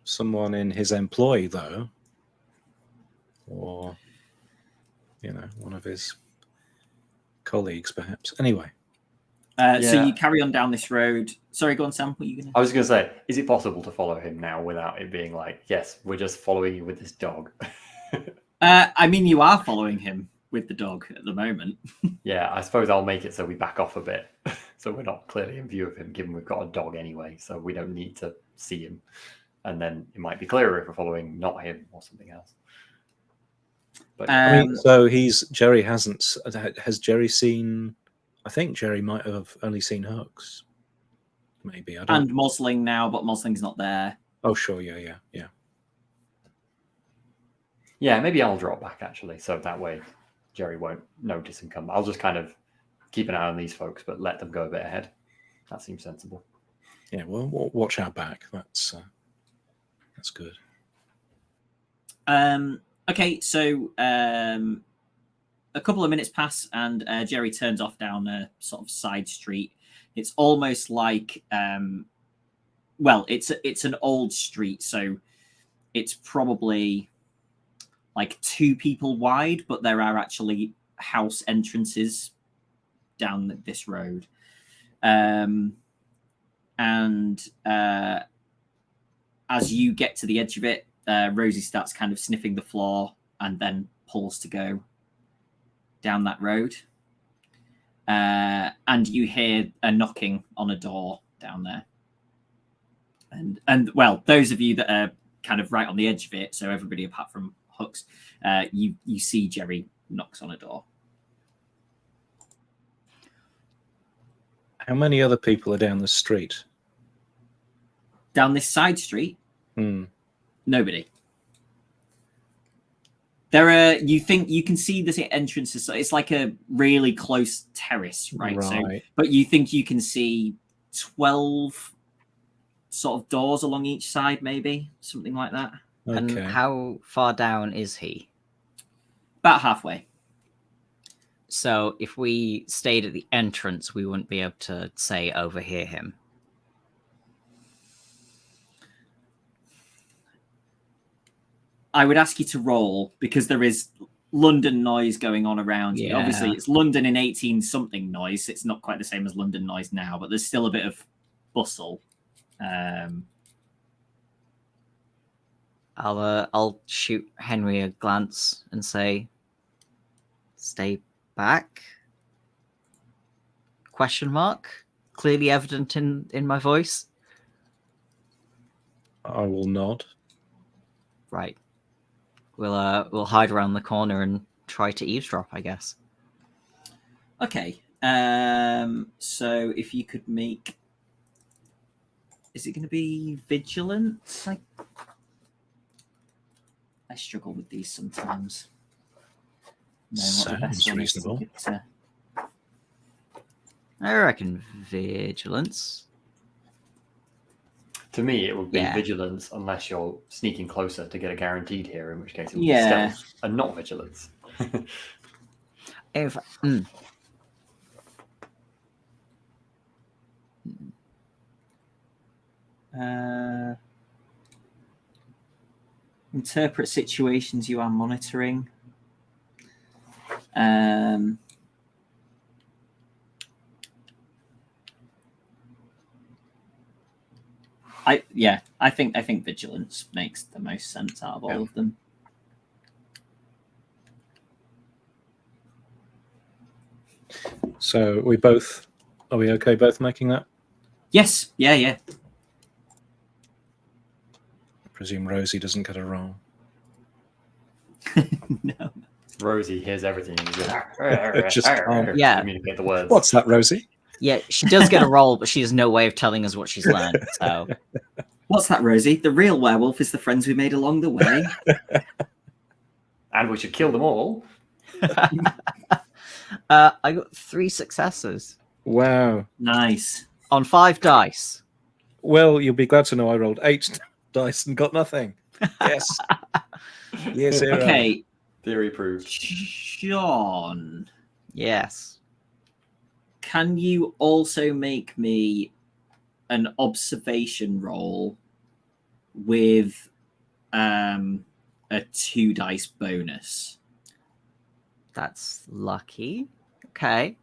Someone in his employ, though, or one of his colleagues, perhaps. Anyway, so you carry on down this road. Sorry, go on, Sam. What are you gonna? I was going to say, is it possible to follow him now without it being like, yes, we're just following you with this dog? I mean, you are following him with the dog at the moment. Yeah, I suppose I'll make it so we back off a bit, so we're not clearly in view of him, given we've got a dog anyway, so we don't need to see him. And then it might be clearer if we're following not him or something else. But so Jerry hasn't. Has Jerry seen? I think Jerry might have only seen Hooks. Maybe I don't. And Mosling now, but Mosling's not there. Oh, sure, yeah. Yeah, maybe I'll drop back actually, so that way Jerry won't notice and come. I'll just kind of keep an eye on these folks, but let them go a bit ahead. That seems sensible. Yeah, well, watch our back. That's good. Okay, so a couple of minutes pass, and Jerry turns off down a sort of side street. It's almost like, it's an old street, so it's probably like 2 people wide, but there are actually house entrances down this road. And as you get to the edge of it, Rosie starts kind of sniffing the floor and then pulls to go down that road. And you hear a knocking on a door down there. And well, those of you that are kind of right on the edge of it, so everybody apart from Hooks, you see Jerry knocks on a door. How many other people are down the street? Down this side street? Nobody. There are. You think you can see the entrances? So it's like a really close terrace, right? So, but you think you can see 12 sort of doors along each side, maybe something like that. Okay. And how far down is he? About halfway. So if we stayed at the entrance, we wouldn't be able to, say, overhear him. I would ask you to roll, because there is London noise going on around you. Obviously, it's London in 18-something noise. It's not quite the same as London noise now, but there's still a bit of bustle. I'll shoot Henry a glance and say, "Stay back?" Question mark, clearly evident in my voice. I will nod. Right. We'll hide around the corner and try to eavesdrop, I guess. Okay. So if you could make, is it going to be vigilance? I struggle with these sometimes. Sounds reasonable. I reckon vigilance. To me, it would be vigilance unless you're sneaking closer to get a guaranteed here, in which case it would be stealth and not vigilance. Interpret situations you are monitoring. I think vigilance makes the most sense out of all of them. So are we okay both making that? Yes, yeah. I presume Rosie doesn't get a roll. No. Rosie hears everything. And Just can't. Yeah. communicate the words. What's that, Rosie? Yeah, she does get a roll, but she has no way of telling us what she's learned. So, What's that, Rosie? The real werewolf is the friends we made along the way. And we should kill them all. I got 3 successes Wow. Nice. on 5 dice. Well, you'll be glad to know I rolled 8 dice and got nothing. Yes. Yes, Okay, Theory proved. John, Yes. can you also make me an observation roll with a 2 dice bonus? That's lucky. Okay.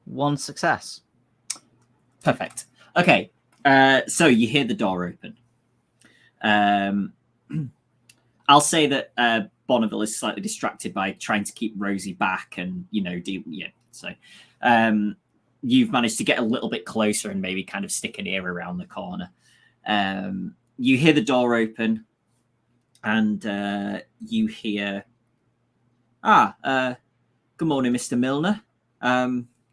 1 success. Perfect. Okay, so you hear the door open. I'll say that Bonneville is slightly distracted by trying to keep Rosie back, and So you've managed to get a little bit closer and maybe kind of stick an ear around the corner. You hear the door open, and you hear, good morning, Mr. Milner.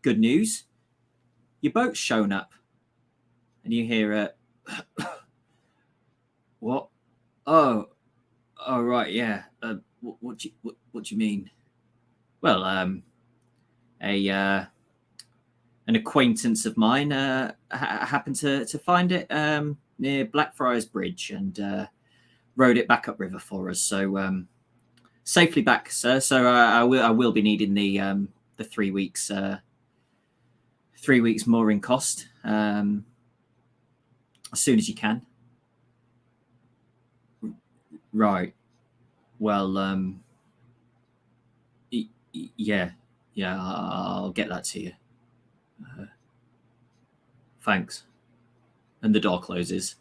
Good news. Your boat's shown up. And you hear, what? Oh, right, yeah. What do you mean? Well, an acquaintance of mine happened to find it near Blackfriars Bridge and rowed it back upriver for us. So safely back, sir. So I will be needing the 3 weeks 3 weeks mooring cost as soon as you can. Right. Well, yeah, I'll get that to you. Thanks. And the door closes.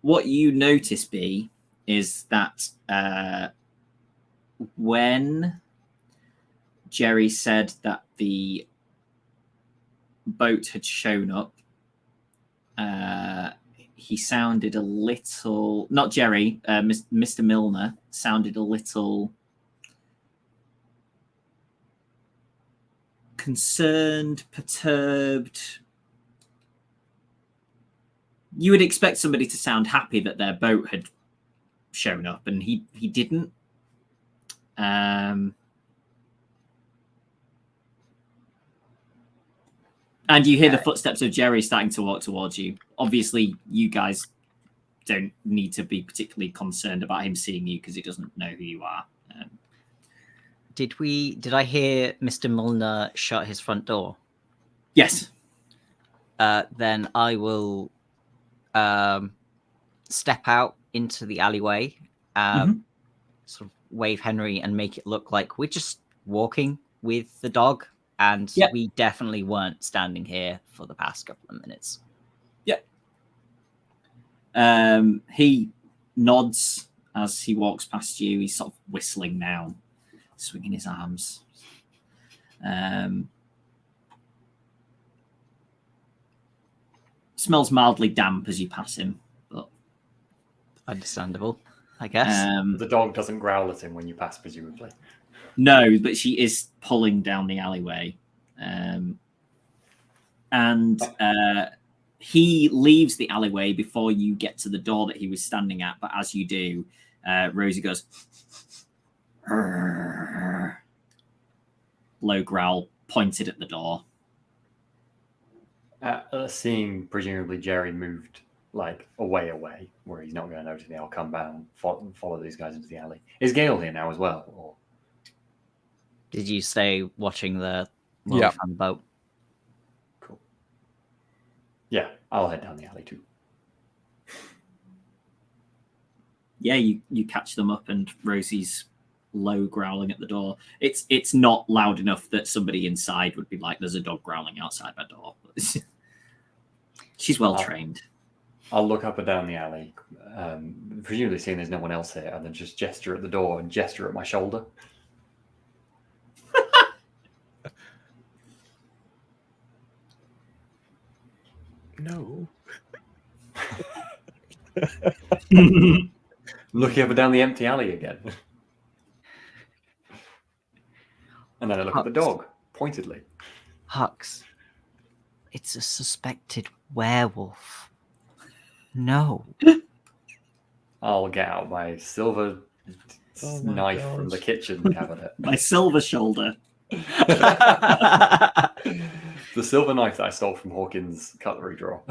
What you notice, B, is that when Jerry said that the boat had shown up, he sounded a little, not Jerry, Mr. Milner sounded a little concerned, perturbed. You would expect somebody to sound happy that their boat had shown up, and he didn't. And you hear the footsteps of Jerry starting to walk towards you. Obviously, you guys don't need to be particularly concerned about him seeing you because he doesn't know who you are. Did I hear Mr. Milner shut his front door? Yes. Then I will step out into the alleyway, sort of wave Henry and make it look like we're just walking with the dog. And we definitely weren't standing here for the past couple of minutes. Yeah. He nods as he walks past you. He's sort of whistling now, swinging his arms. Smells mildly damp as you pass him, but understandable, I guess. The dog doesn't growl at him when you pass, presumably. No, but she is pulling down the alleyway. And he leaves the alleyway before you get to the door that he was standing at. But as you do, Rosie goes, low growl pointed at the door. Seeing presumably Jerry moved like away, where he's not going to notice me, I'll come down, follow these guys into the alley. Is Gale here now as well? Or? Did you stay watching the on the boat? Cool. Yeah, I'll head down the alley too. yeah, you catch them up, and Rosie's low growling at the door. It's not loud enough that somebody inside would be like, "There's a dog growling outside my door." She's well trained. I'll look up and down the alley, presumably seeing there's no one else here, and then just gesture at the door and gesture at my shoulder. No. Looking up and down the empty alley again. And then I look at the dog, pointedly. Hux, it's a suspected werewolf. No. I'll get out my silver knife from the kitchen cabinet. My silver shoulder. The silver knife that I stole from Hawkins' cutlery drawer.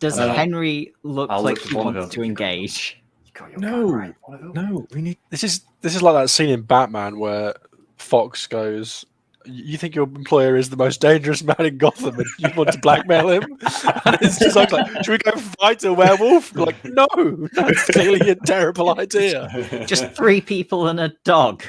Does Henry look I'll like look he at one of wants them. to engage? You got your No. gun right, one of them. No, we need. This is like that scene in Batman where Fox goes, "You think your employer is the most dangerous man in Gotham, and you want to blackmail him?" And it's just like, should we go fight a werewolf? Like, no, that's clearly a terrible idea. Just 3 people and a dog.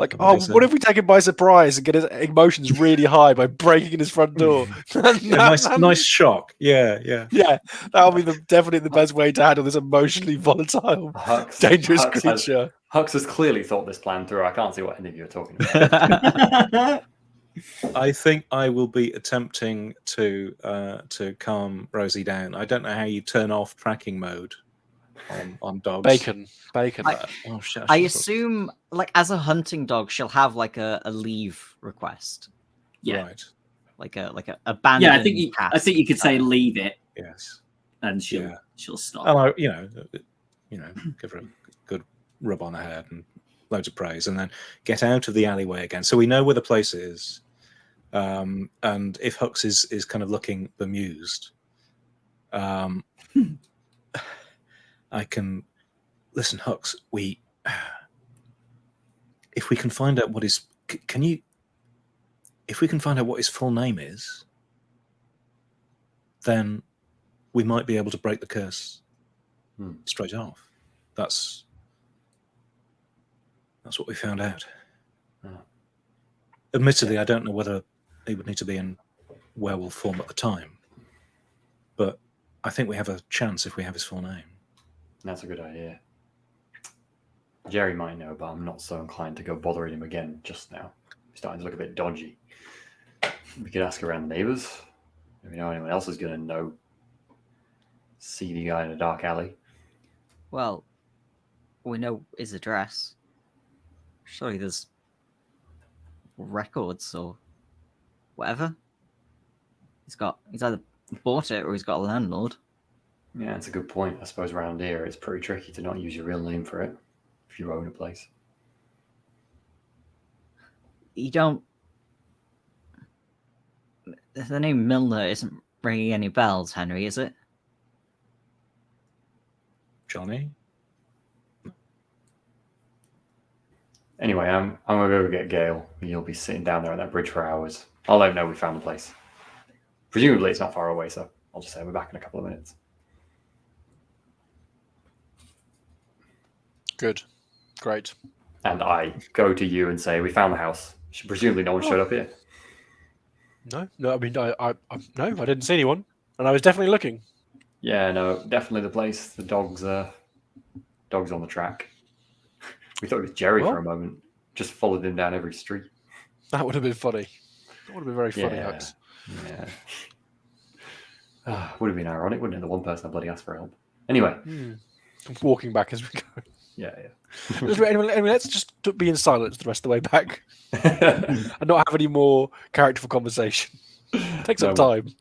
Like, what if we take him by surprise and get his emotions really high by breaking in his front door? nice shock. Yeah. Yeah, that'll be definitely the best way to handle this emotionally volatile, dangerous creature. Hux has clearly thought this plan through. I can't see what any of you are talking about. I think I will be attempting to calm Rosie down. I don't know how you turn off tracking mode on dogs. Bacon. I assume, like, as a hunting dog, she'll have like a leave request. Yeah, Right. Like a abandoned. yeah. I think you could say leave it, Yes. and she'll stop. And I, give her a good rub on the head and loads of praise, and then get out of the alleyway again. So we know where the place is. And if Hux is kind of looking bemused, I can listen, Hux. If we can find out what his if we can find out what his full name is, then we might be able to break the curse straight off. That's what we found out. Admittedly, I don't know whether he would need to be in werewolf form at the time, but I think we have a chance if we have his full name. That's a good idea. Jerry might know, but I'm not so inclined to go bothering him again just now. He's starting to look a bit dodgy. We could ask around the neighbours. If you know anyone else is going to know seedy guy in a dark alley. Well, we know his address. Surely there's records or whatever. He's either bought it or he's got a landlord. Yeah, that's a good point. I suppose around here it's pretty tricky to not use your real name for it if you own a place. You don't. The name Milner isn't ringing any bells, Henry, is it? Jonny? Anyway, I'm going to go get Gail. You'll be sitting down there on that bridge for hours. I'll let him know we found the place. Presumably it's not far away, so I'll just say we're back in a couple of minutes. Good. Great. And I go to you and say, we found the house. Presumably no one showed up here. No. I mean, I didn't see anyone, and I was definitely looking. Yeah, no, definitely the place. The dog's on the track. We thought it was Jerry for a moment. Just followed him down every street. That would have been funny. That would have been very funny, Hux. Yeah. Would have been ironic, wouldn't it? The one person that bloody asked for help. Anyway. Walking back as we go. Yeah. Anyway, let's just be in silence the rest of the way back and not have any more characterful conversation. Take some time.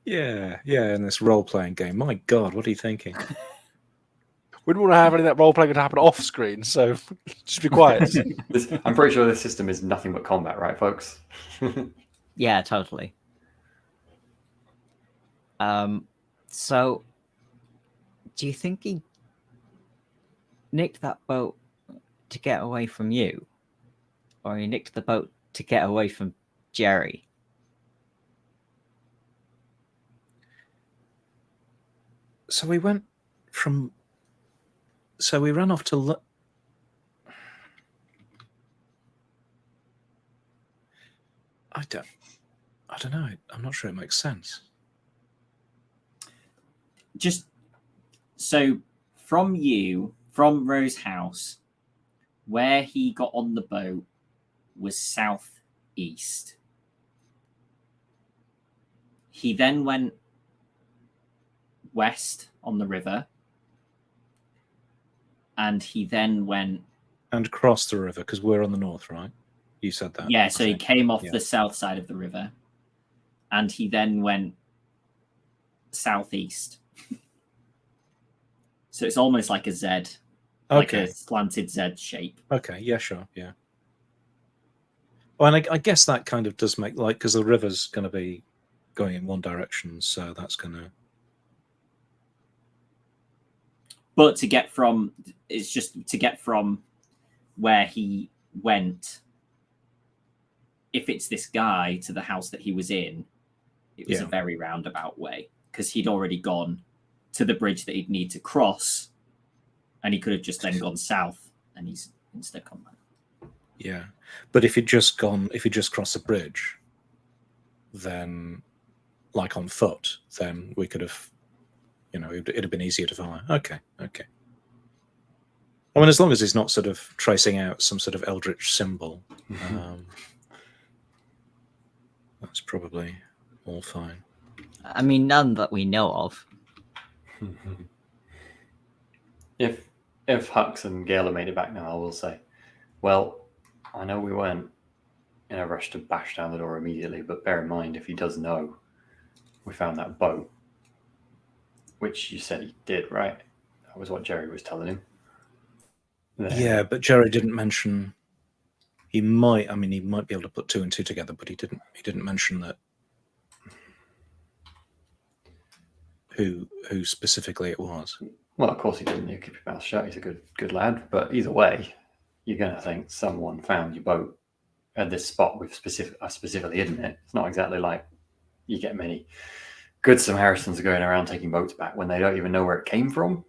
Yeah, in this role-playing game. My God, what are you thinking? We didn't want to have any of that role-playing to happen off screen, so just be quiet. I'm pretty sure this system is nothing but combat, right, folks? Yeah, totally. So, do you think he nicked that boat to get away from you? Or he nicked the boat to get away from Jerry? So we went from. So we ran off to. I don't know. I'm not sure it makes sense. Just so from Rose's house, where he got on the boat was southeast. He then went west on the river, and he then went and crossed the river because we're on the north, right? You said that. Yeah, so he came off the south side of the river, and he then went southeast. So it's almost like a Z, like a slanted Z shape. Okay, yeah, sure, yeah. Well, and I guess that kind of does make, like, because the river's going to be going in one direction, so that's going to... But it's just to get from where he went, if it's this guy, to the house that he was in, it was a very roundabout way, because he'd already gone to the bridge that he'd need to cross, and he could have just then gone south, and he's instead come back. Yeah, but if he'd just crossed the bridge, then, like on foot, then we could have, it'd have been easier to follow. Okay. I mean, as long as he's not sort of tracing out some sort of eldritch symbol, that's probably all fine. I mean, none that we know of. If Hux and Gale have made it back now, I will say, well, I know we weren't in a rush to bash down the door immediately, but bear in mind, if he does know we found that boat, which you said he did, right? That was what Jerry was telling him. Yeah, but Jerry didn't mention he might be able to put two and two together, but he didn't mention that who specifically it was. Well, of course he didn't. You keep your mouth shut. He's a good lad. But either way, you're going to think someone found your boat at this spot with specifically hidden it. It's not exactly like you get many good Samaritans going around taking boats back when they don't even know where it came from,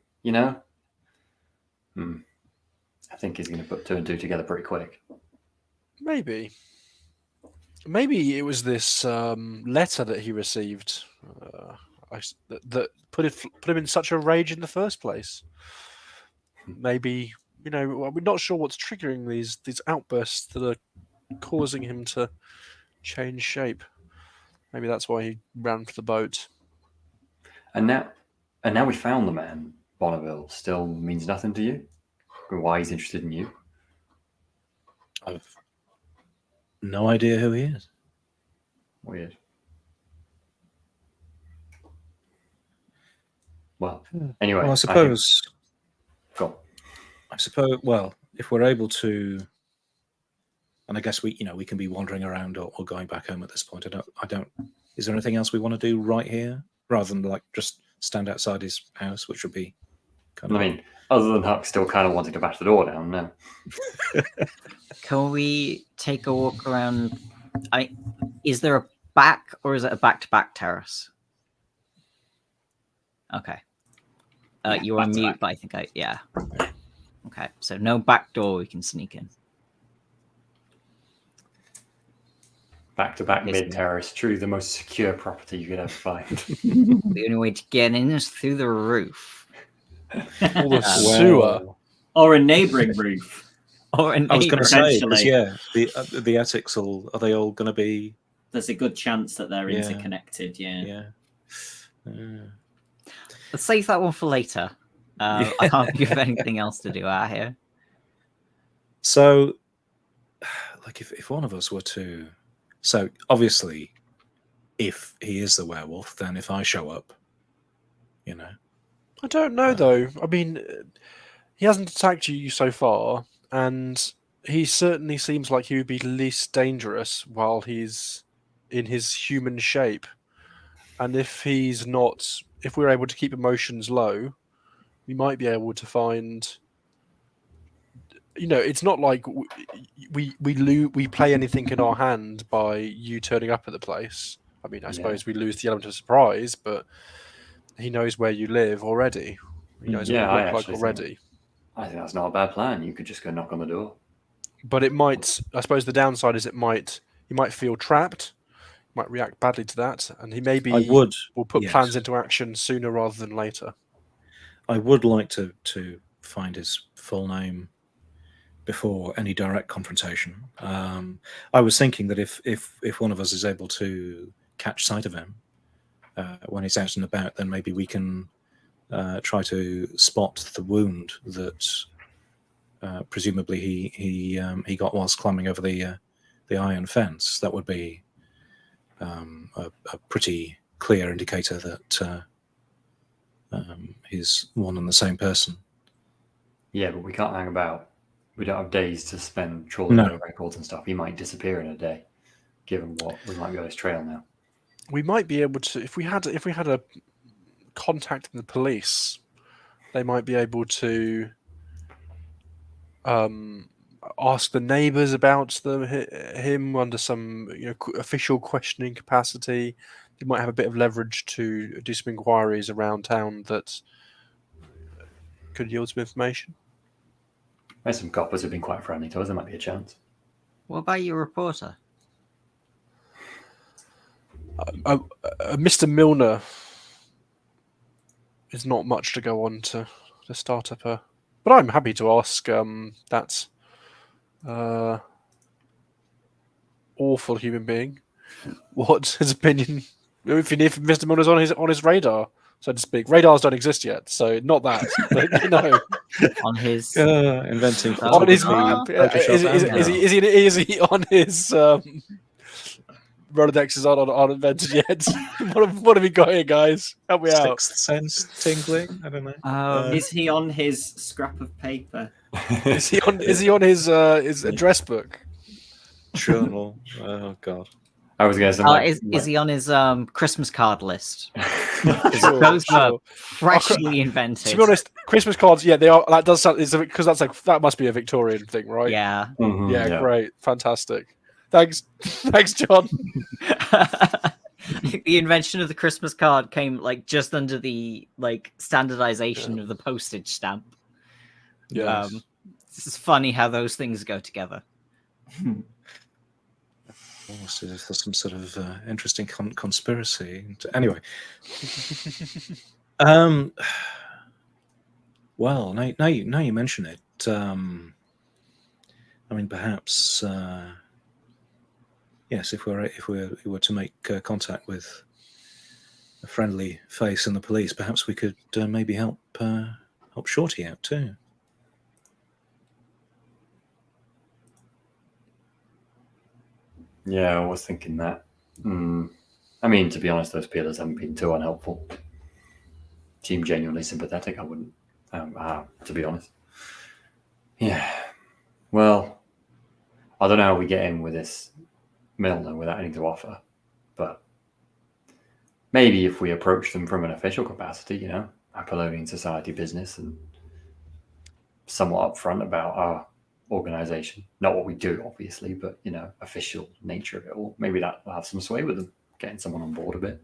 I think he's going to put two and two together pretty quick. Maybe it was this letter that he received that put him in such a rage in the first place. Maybe, we're not sure what's triggering these outbursts that are causing him to change shape. Maybe that's why he ran for the boat. And now we found the man. Bonneville still means nothing to you? Why he's interested in you? I've no idea who he is. Weird. Well, anyway. Well, I suppose. Go on. I suppose. Well, if we're able to, and I guess we can be wandering around or going back home at this point. I don't. Is there anything else we want to do right here, rather than like just stand outside his house, which would be kind of. I mean, other than Huck still kind of wanting to bash the door down, no. Can we take a walk around? Is there a back, or is it a back-to-back terrace? Okay. You're on mute, but I think yeah. Okay, so no back door we can sneak in. Back-to-back mid-terrace, truly the most secure property you could ever find. The only way to get in is through the roof. Or the sewer. Or a neighbouring roof. I was going to say, the attics are they all going to be? There's a good chance that they're interconnected. Yeah. Let's save that one for later. I can't think of anything else to do out here. So, like, if one of us were to, so obviously, if he is the werewolf, then if I show up, I don't know though. I mean, he hasn't attacked you so far, and he certainly seems like he would be least dangerous while he's in his human shape. And if we're able to keep emotions low, we might be able to find. It's not like we play anything in our hand by you turning up at the place. I mean, I suppose we lose the element of surprise, but he knows where you live already. He knows what you look like already. I think that's not a bad plan. You could just go knock on the door. But it might. I suppose the downside is he might feel trapped. Might react badly to that, and he maybe will put plans into action sooner rather than later. I would like to find his full name before any direct confrontation. I was thinking that if one of us is able to catch sight of him when he's out and about, then maybe we can try to spot the wound that presumably he got whilst climbing over the iron fence. That would be a pretty clear indicator that he's one and the same person. Yeah, but we can't hang about. We don't have days to spend trawling records and stuff. He might disappear in a day, given what we might be on his trail now. We might be able to, if we had a contact in the police, they might be able to ask the neighbours about him under some official questioning capacity. They might have a bit of leverage to do some inquiries around town that could yield some information. There's some coppers who've been quite friendly to us. There might be a chance. What about your reporter? Mr. Milner is not much to go on to start up a. But I'm happy to ask that awful human being what his opinion. If Mr. Milner's on his radar, so to speak. Radars don't exist yet, so not that. But, on his inventing on his map. Is he on his Rolodexes aren't invented yet? what have we got here, guys? Help me out. Sixth sense tingling. I don't know. Is he on his scrap of paper? Is he on his address book? Journal. Oh God. I was going to say, is he on his Christmas card list? Sure, Those sure. were freshly invented. To be honest, Christmas cards, yeah, they are. That does sound because that must be a Victorian thing, right? Yeah. Mhm, Yeah, great, fantastic. Thanks, John. The invention of the Christmas card came just under the standardization of the postage stamp. Yeah. It's funny how those things go together. Almost as if there's some sort of interesting conspiracy. Anyway, well, now you mention it. I mean, perhaps yes, if we were to make contact with a friendly face in the police, perhaps we could maybe help Shorty out too. Yeah, I was thinking that. I mean, to be honest, those peelers haven't been too unhelpful. Seem genuinely sympathetic. I wouldn't, to be honest. Yeah. Well, I don't know how we get in with this Milner without anything to offer, but maybe if we approach them from an official capacity, Apollonian Society business, and somewhat upfront about our organization, not what we do obviously, but official nature of it all, maybe that will have some sway with them, getting someone on board a bit.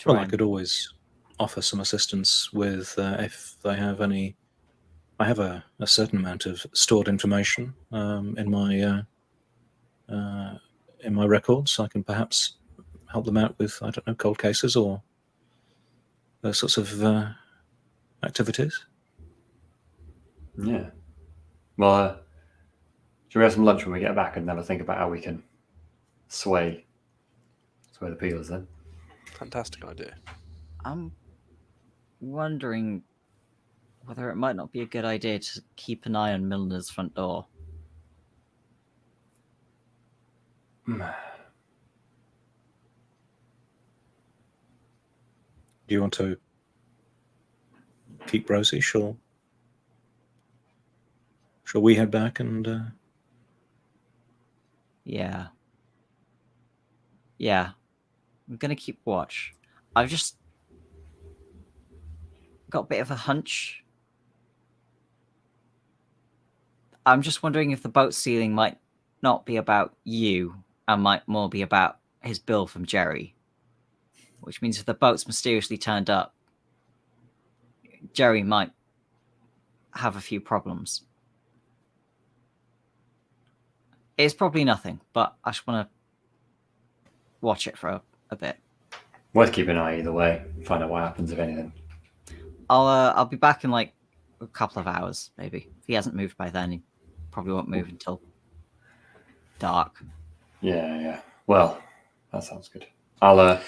Well, I could always offer some assistance with if they have any. I have a certain amount of stored information in my records. I can perhaps help them out with, I don't know, cold cases or those sorts of activities. Yeah. Well, should we have some lunch when we get back and have a think about how we can sway the peelers then? Fantastic idea. I'm wondering whether it might not be a good idea to keep an eye on Milner's front door. Do you want to keep Rosie? Shall we head back and? Yeah. I'm gonna keep watch. I've just got a bit of a hunch. I'm just wondering if the boat stealing might not be about you and might more be about his bill from Jerry. which means if the boat's mysteriously turned up, Jerry might have a few problems. It's probably nothing, but I just want to watch it for a bit. Worth keeping an eye either way. Find out what happens if anything. I'll be back in like a couple of hours, maybe. If he hasn't moved by then, he probably won't move until dark. Yeah. Well, that sounds good. I'll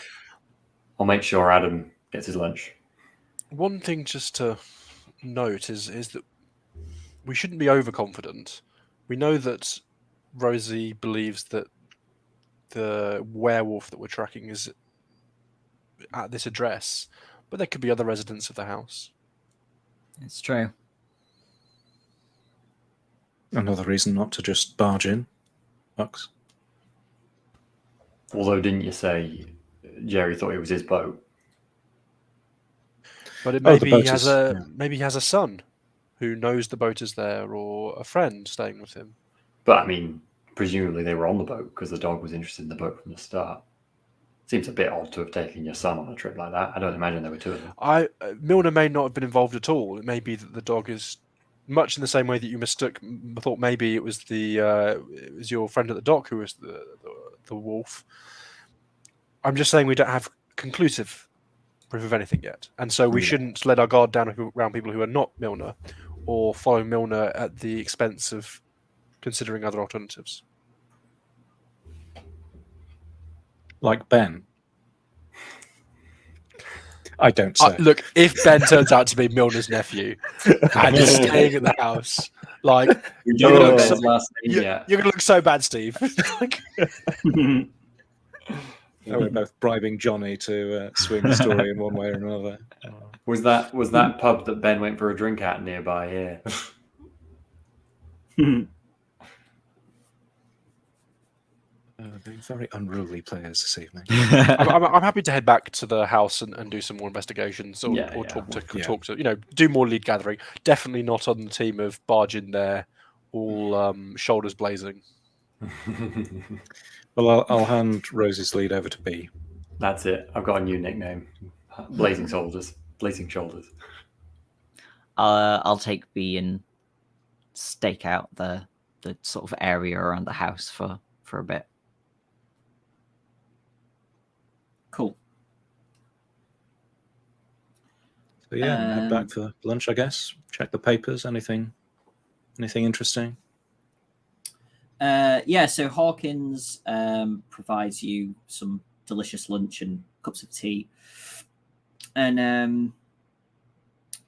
make sure Adam gets his lunch. One thing just to note is that we shouldn't be overconfident. We know that Rosie believes that the werewolf that we're tracking is at this address, but there could be other residents of the house. It's true. Another reason not to just barge in, Bucks. Although, didn't you say Jerry thought it was his boat? But the boat is- maybe he has a son who knows the boat is there, or a friend staying with him. But I mean, presumably they were on the boat because the dog was interested in the boat from the start. Seems a bit odd to have taken your son on a trip like that. I don't imagine there were two of them. Milner may not have been involved at all. It may be that the dog is much in the same way that you thought maybe it was your friend at the dock who was the wolf. I'm just saying we don't have conclusive proof of anything yet, and so we shouldn't let our guard down around people who are not Milner, or follow Milner at the expense of considering other alternatives. Like Ben. I don't say. Look, if Ben turns out to be Milner's nephew and is staying at the house, like you're gonna look so bad, Steve. Like, We're both bribing Jonny to swing the story in one way or another. Was that pub that Ben went for a drink at nearby here? Being very unruly players this evening. I'm happy to head back to the house and do some more investigations, or talk to do more lead gathering. Definitely not on the team of barge in there, all shoulders blazing. Well, I'll hand Rosie's lead over to B. That's it. I've got a new nickname: Blazing Shoulders. Blazing Shoulders. I'll take B and stake out the sort of area around the house for a bit. Cool. So head back for lunch, I guess. Check the papers. Anything interesting? So Hawkins provides you some delicious lunch and cups of tea. And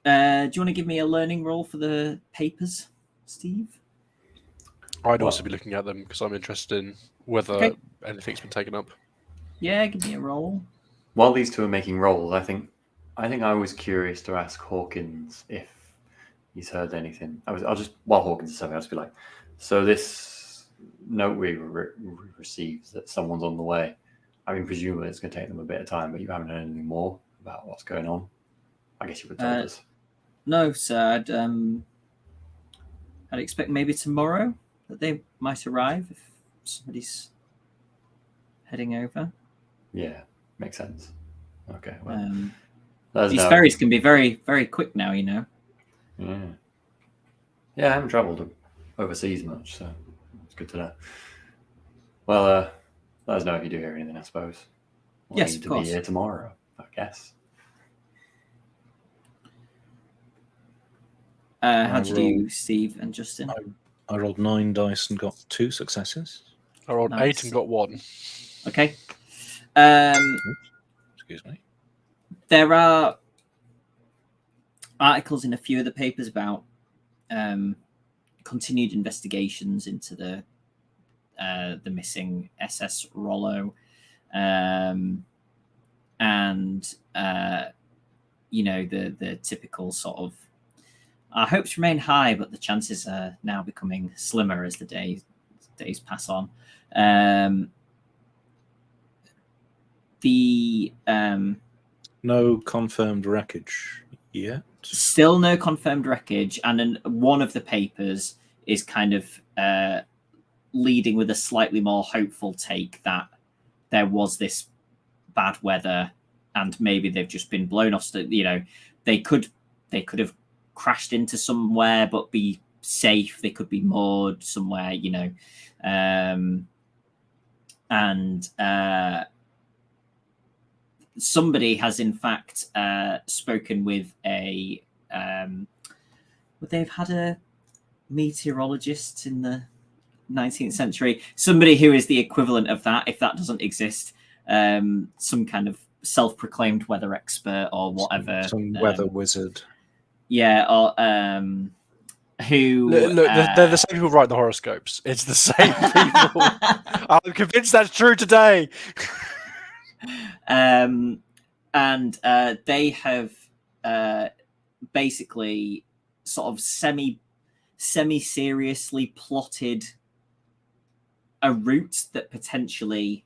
do you want to give me a learning roll for the papers, Steve? I'd also be looking at them because I'm interested in whether anything's been taken up. Yeah, give me a roll. While these two are making rolls, I think I was curious to ask Hawkins if he's heard anything. I'll just, while Hawkins is saying, I'll just be like, so this note we received that someone's on the way. I mean, presumably it's going to take them a bit of time, but you haven't heard anything more about what's going on. I guess you would tell us. No, sir. I'd expect maybe tomorrow that they might arrive if somebody's heading over. Yeah, makes sense. Okay, well, these ferries can be very, very quick now, you know. Yeah, I haven't travelled overseas much, so it's good to know. Well, let us know if you do hear anything, I suppose. We'll Yes, need of to course. be here tomorrow, I guess. How'd you do, Steve and Justin? I rolled 9 dice and got 2 successes. I rolled Nice. 8 and got 1. Okay. Excuse me. There are articles in a few of the papers about continued investigations into the missing SS Rollo, and the typical sort of our hopes remain high, but the chances are now becoming slimmer as the days pass on. No confirmed wreckage yet. Still no confirmed wreckage, and then one of the papers is kind of leading with a slightly more hopeful take that there was this bad weather and maybe they've just been blown off. You know, they could have crashed into somewhere but be safe. They could be moored somewhere, you know, and somebody has in fact spoken with a would they have had a meteorologist in the 19th century? Somebody who is the equivalent of that, if that doesn't exist, some kind of self-proclaimed weather expert or whatever, some weather wizard. Yeah, or who Look, they're the same people who write the horoscopes. It's the same people. I'm convinced that's true today. and they have basically sort of semi-seriously plotted a route that potentially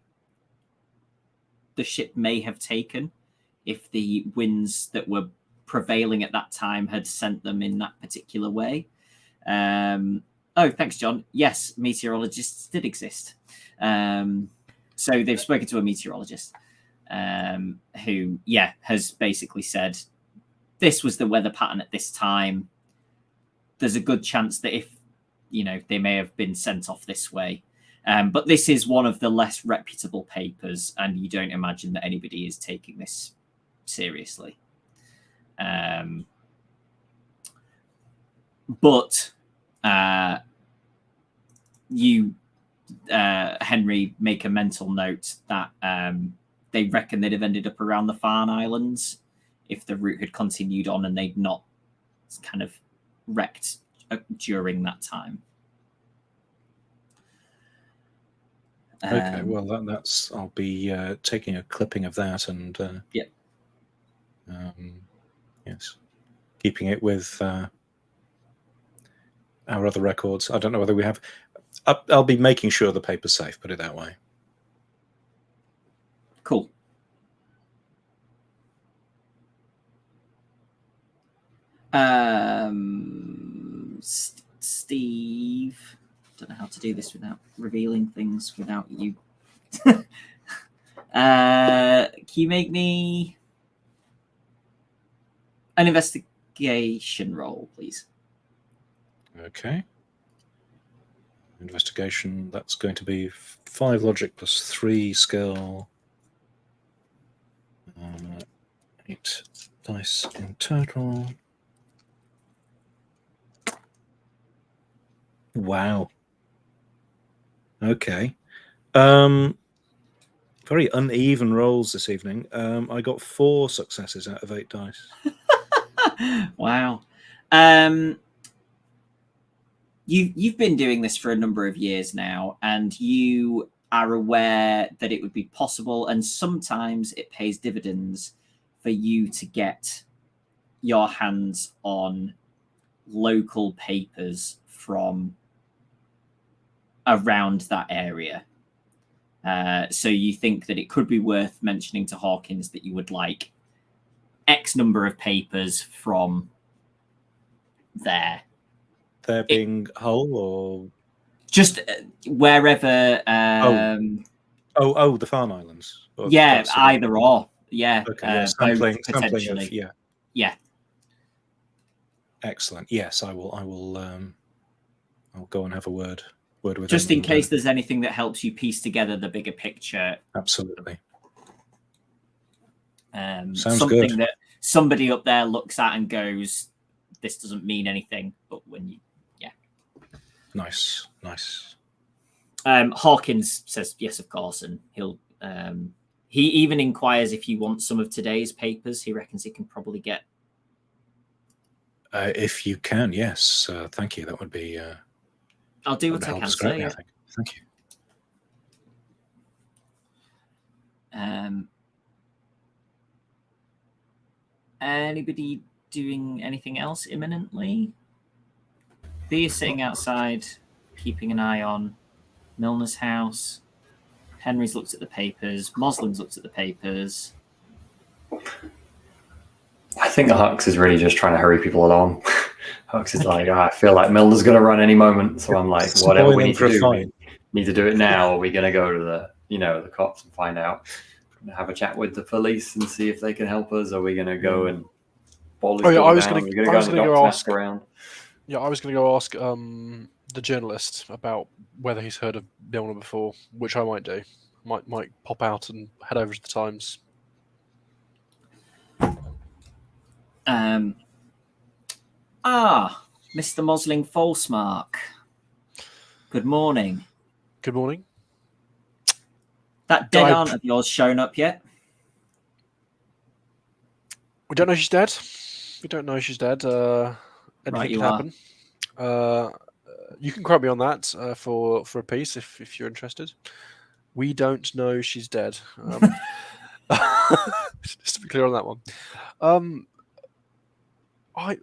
the ship may have taken if the winds that were prevailing at that time had sent them in that particular way. Oh, thanks, John. Yes, meteorologists did exist. So they've spoken to a meteorologist who, has basically said, this was the weather pattern at this time. There's a good chance that if, you know, they may have been sent off this way. But this is one of the less reputable papers, and you don't imagine that anybody is taking this seriously. But you, Henry, make a mental note that they reckon they'd have ended up around the Farne Islands if the route had continued on and they'd not kind of wrecked during that time. Okay, well, that's. I'll be taking a clipping of that and yes, keeping it with our other records. I don't know whether we have. I'll be making sure the paper's safe. Put it that way. Cool. Steve. Don't know how to do this without revealing things without you. Can you make me an investigation roll, please? Okay. Investigation. That's going to be 5 logic plus 3 skill. 8 dice in total. Wow. Okay. Very uneven rolls this evening. I got 4 successes out of 8 dice. Wow. You've been doing this for a number of years now, and you are aware that it would be possible, and sometimes it pays dividends for you to get your hands on local papers from around that area. So you think that it could be worth mentioning to Hawkins that you would like X number of papers from there. There being Hull or just wherever. The Farne Islands. Yeah, either or. Yeah. Okay. Sampling potentially. of Yeah. Excellent. Yes, I will. I'll go and have a word with just him in case there's anything that helps you piece together the bigger picture. Absolutely. Sounds something good. That somebody up there looks at and goes, this doesn't mean anything, but when you Nice. Hawkins says yes, of course, and he'll he even inquires if you want some of today's papers. He reckons he can probably get. If you can, yes. Thank you. That would be. I'll do what I can. Say, I think. Thank you. Anybody doing anything else imminently? Thea sitting outside, keeping an eye on Milner's house. Henry's looked at the papers. Moslin's looked at the papers. I think Hux is really just trying to hurry people along. Hux is like, I feel like Milner's going to run any moment. So I'm like, whatever we need to do, we need to do it now. Or are we going to go to the cops and find out have a chat with the police and see if they can help us? Are we going to go and bowl his Oh, yeah, door I was down? gonna- Are we going I to go was in the gonna go docks and ask- ask around? Yeah, I was going to go ask the journalist about whether he's heard of Milner before, which I might do. Might pop out and head over to the Times. Mr. Mosling Falsemark. Good morning. Good morning. That dead I- aunt of yours shown up yet? We don't know she's dead. We don't know she's dead. Anything Right, you can happen. You can quote me on that for a piece if you're interested. We don't know she's dead. Just to be clear on that one. I've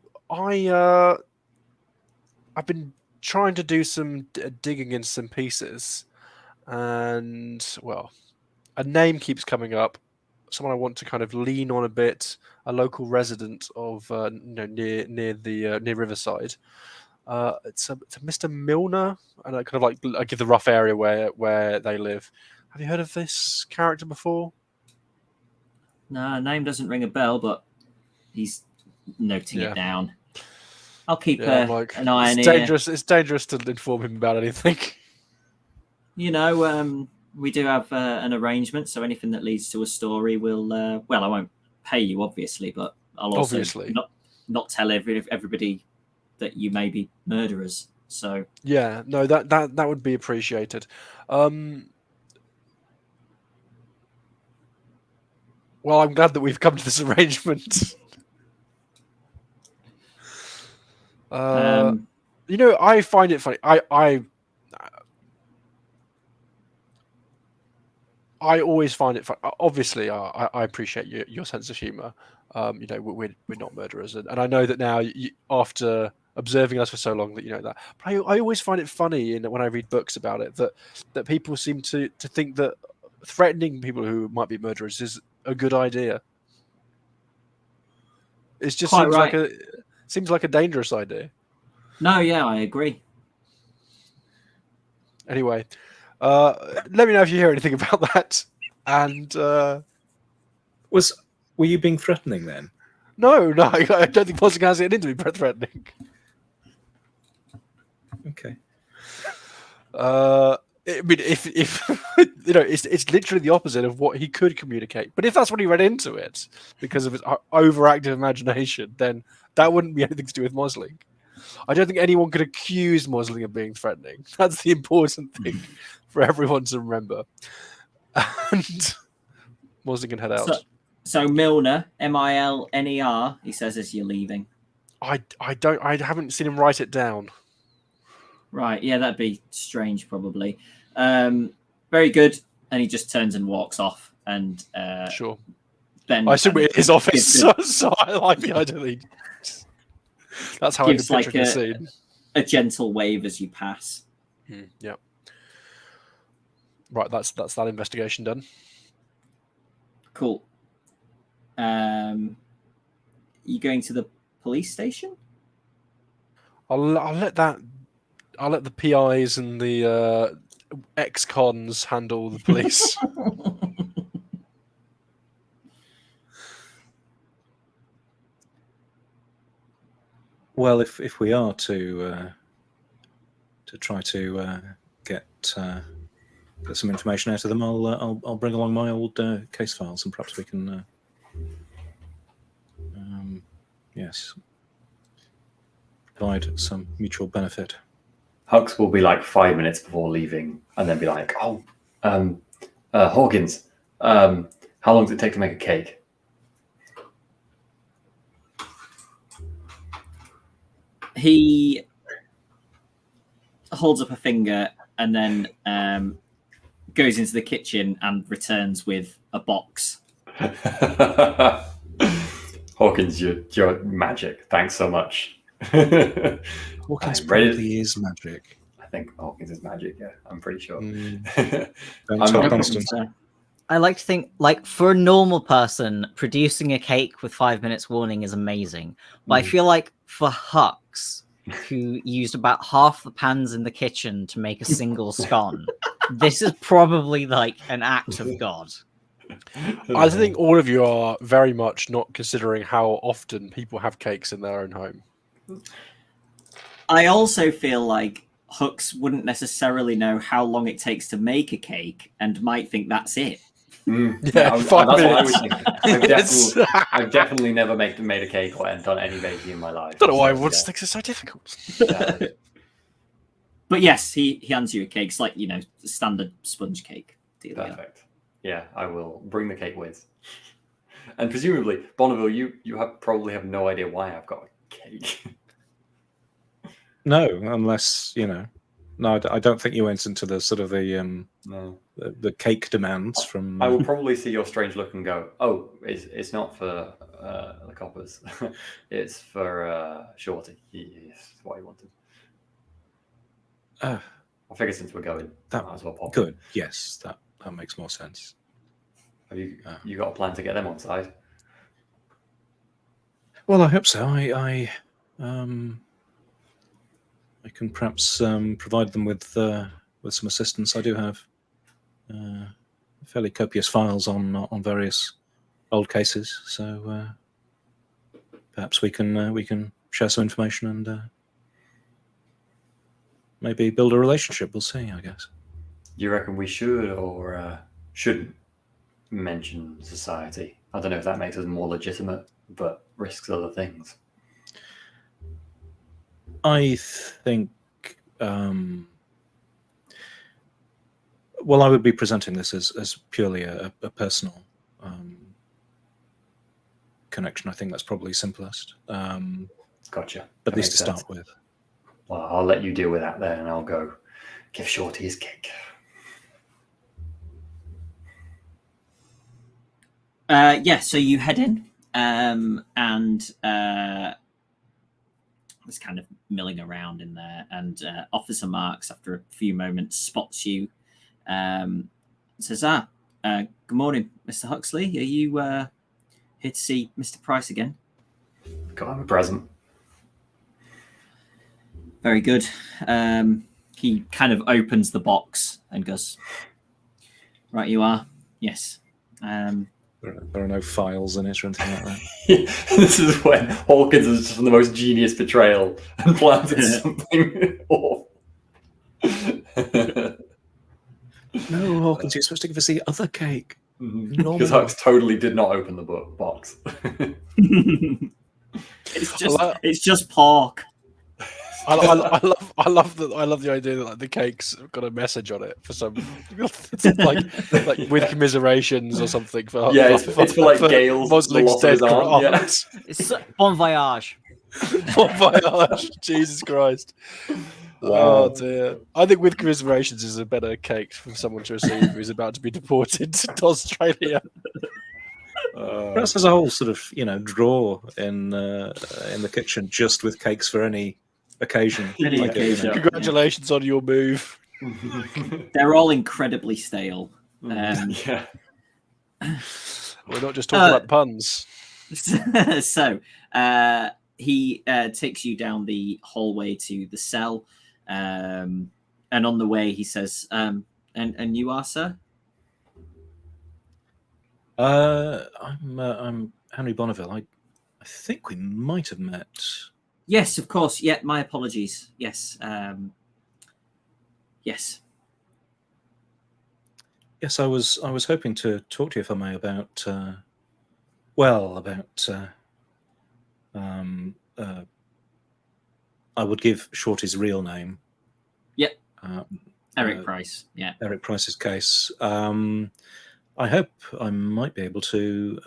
been trying to do some digging in some pieces, and well, a name keeps coming up. Someone I want to kind of lean on a bit. A local resident of near Riverside. It's a Mr. Milner, and I kind of I give the rough area where they live. Have you heard of this character before? No, name doesn't ring a bell, but he's noting Yeah. it down. I'll keep Yeah, I'm like, an eye it's on dangerous. It's dangerous to inform him about anything. You know, we do have an arrangement, so anything that leads to a story will. Well, I won't pay you, obviously, but I'll also Obviously. not tell everybody that you may be murderers. So Yeah, no, that would be appreciated. Well, I'm glad that we've come to this arrangement. You know, I find it funny. I always find it funny. Obviously, I appreciate your sense of humor. You know, we're not murderers, and I know that now. After observing us for so long, that you know that. But I always find it funny when I read books about it that people seem to think that threatening people who might be murderers is a good idea. It just Quite seems right. like a dangerous idea. no, yeah, I agree. Anyway, let me know if you hear anything about that. And Were you being threatening then? no, I don't think Posing has it into be threatening. Okay. I mean, if you know, it's literally the opposite of what he could communicate. But if that's what he read into it because of his overactive imagination, then that wouldn't be anything to do with Mosling. I don't think anyone could accuse Mosling of being threatening. That's the important thing for everyone to remember. And Mosling can head out. So Milner, Milner, he says as you're leaving. I haven't seen him write it down. Right, yeah, that'd be strange, probably. Very good. And he just turns and walks off. And Sure. Ben, I assume it is his office, gives so I like the idea. That's how I can gives picture like the scene. a gentle wave as you pass. Yeah. Right, that's that investigation done. Cool. You going to the police station? I'll let the PIs and the ex-cons handle the police. Well, if we are to try to get some information out of them, I'll bring along my old case files, and perhaps we can yes, provide some mutual benefit. Hux will be like 5 minutes before leaving and then be like, Hawkins, how long does it take to make a cake? He holds up a finger and then goes into the kitchen and returns with a box. Hawkins, you're magic. Thanks so much. Hawkins I'm ready. probably is magic. I think Hawkins is magic, yeah. I'm pretty sure. Don't I'm talk not- nonsense. I like to think, like, for a normal person, producing a cake with 5 minutes warning is amazing. But I feel like for Hux, who used about half the pans in the kitchen to make a single scone, this is probably like an act of God. I think all of you are very much not considering how often people have cakes in their own home. I also feel like Hux wouldn't necessarily know how long it takes to make a cake and might think that's it. Yeah, that's what I was 5 minutes. thinking. I've definitely never made a cake or done any baking in my life. I don't know why so, everyone yeah. thinks it's so difficult. But yes, he hands you a cake. It's like, standard sponge cake. Perfect. Yeah, I will bring the cake with. And presumably, Bonneville, you probably have no idea why I've got a cake. No, unless No, I don't think you went into the sort of the cake demands from. I will probably see your strange look and go, "Oh, it's not for the coppers. It's for Shorty. Yes, what he wanted." I figure since we're going, That might as well pop. Good. Yes, that makes more sense. Have you got a plan to get them on side? Well, I hope so. I can perhaps provide them with some assistance. I do have fairly copious files on various old cases, so perhaps we can share some information and maybe build a relationship. We'll see, I guess. You reckon we should or shouldn't mention society? I don't know if that makes us more legitimate, but risks other things. I think. Well, I would be presenting this as purely a personal connection. I think that's probably simplest. Gotcha. At least to start with. Well, I'll let you deal with that then, and I'll go give Shorty his cake. So you head in, and there's kind of milling around in there, and Officer Marks, after a few moments, spots you, says, good morning, Mr. Huxley. Are you here to see Mr. Price again? Got him a present. Very good. He kind of opens the box and goes, right, you are. Yes. There are no files in it or anything like that. This is when Hawkins is just the most genius betrayal and planted something awful. No, Hawkins, you're supposed to give us the other cake. Because Hux totally did not open the box. It's just pork. I love the idea that like the cake's got a message on it for some like with commiserations or something for it's for like Gale's Mosling's dead yeah. It's bon voyage. Bon voyage. Jesus Christ. Wow. Oh dear. I think with commiserations is a better cake for someone to receive who's about to be deported to Australia. Perhaps there's a whole sort of drawer in the kitchen just with cakes for any occasion. Congratulations on your move. They're all incredibly stale. Yeah. We're not just talking about puns. So he takes you down the hallway to the cell, and on the way he says, and you are, sir? I'm Henry Bonneville. I think we might have met. Yes, of course. Yeah, my apologies. Yes. Yes. Yes, I was hoping to talk to you, if I may, about I would give Shorty's real name. Yep. Eric Price. Yeah. Eric Price's case. I hope I might be able to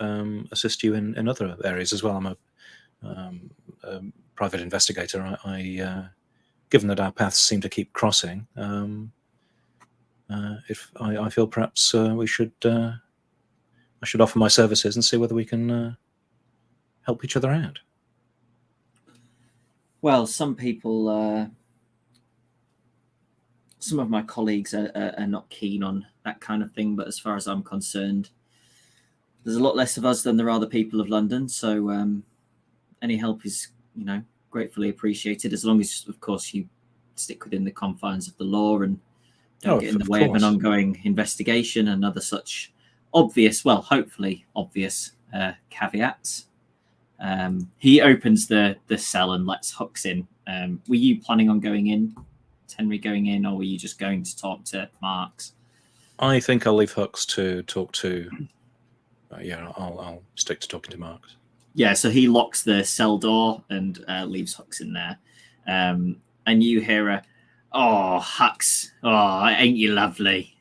assist you in other areas as well. I'm a private investigator. I given that our paths seem to keep crossing, if I feel perhaps I should offer my services and see whether we can help each other out. Well, some people, some of my colleagues are not keen on that kind of thing, but as far as I'm concerned, there's a lot less of us than there are the people of London. So any help is, gratefully appreciated, as long as, of course, you stick within the confines of the law and don't get in the way of an ongoing investigation and other such obvious, well, hopefully obvious caveats. He opens the cell and lets Hux in. Were you planning on going in, Henry, going in, or were you just going to talk to Marks? I think I'll leave Hux to talk to. I'll stick to talking to Marks. Yeah, so he locks the cell door and leaves Hux in there. And you hear a, "Oh, Hux, oh, ain't you lovely?"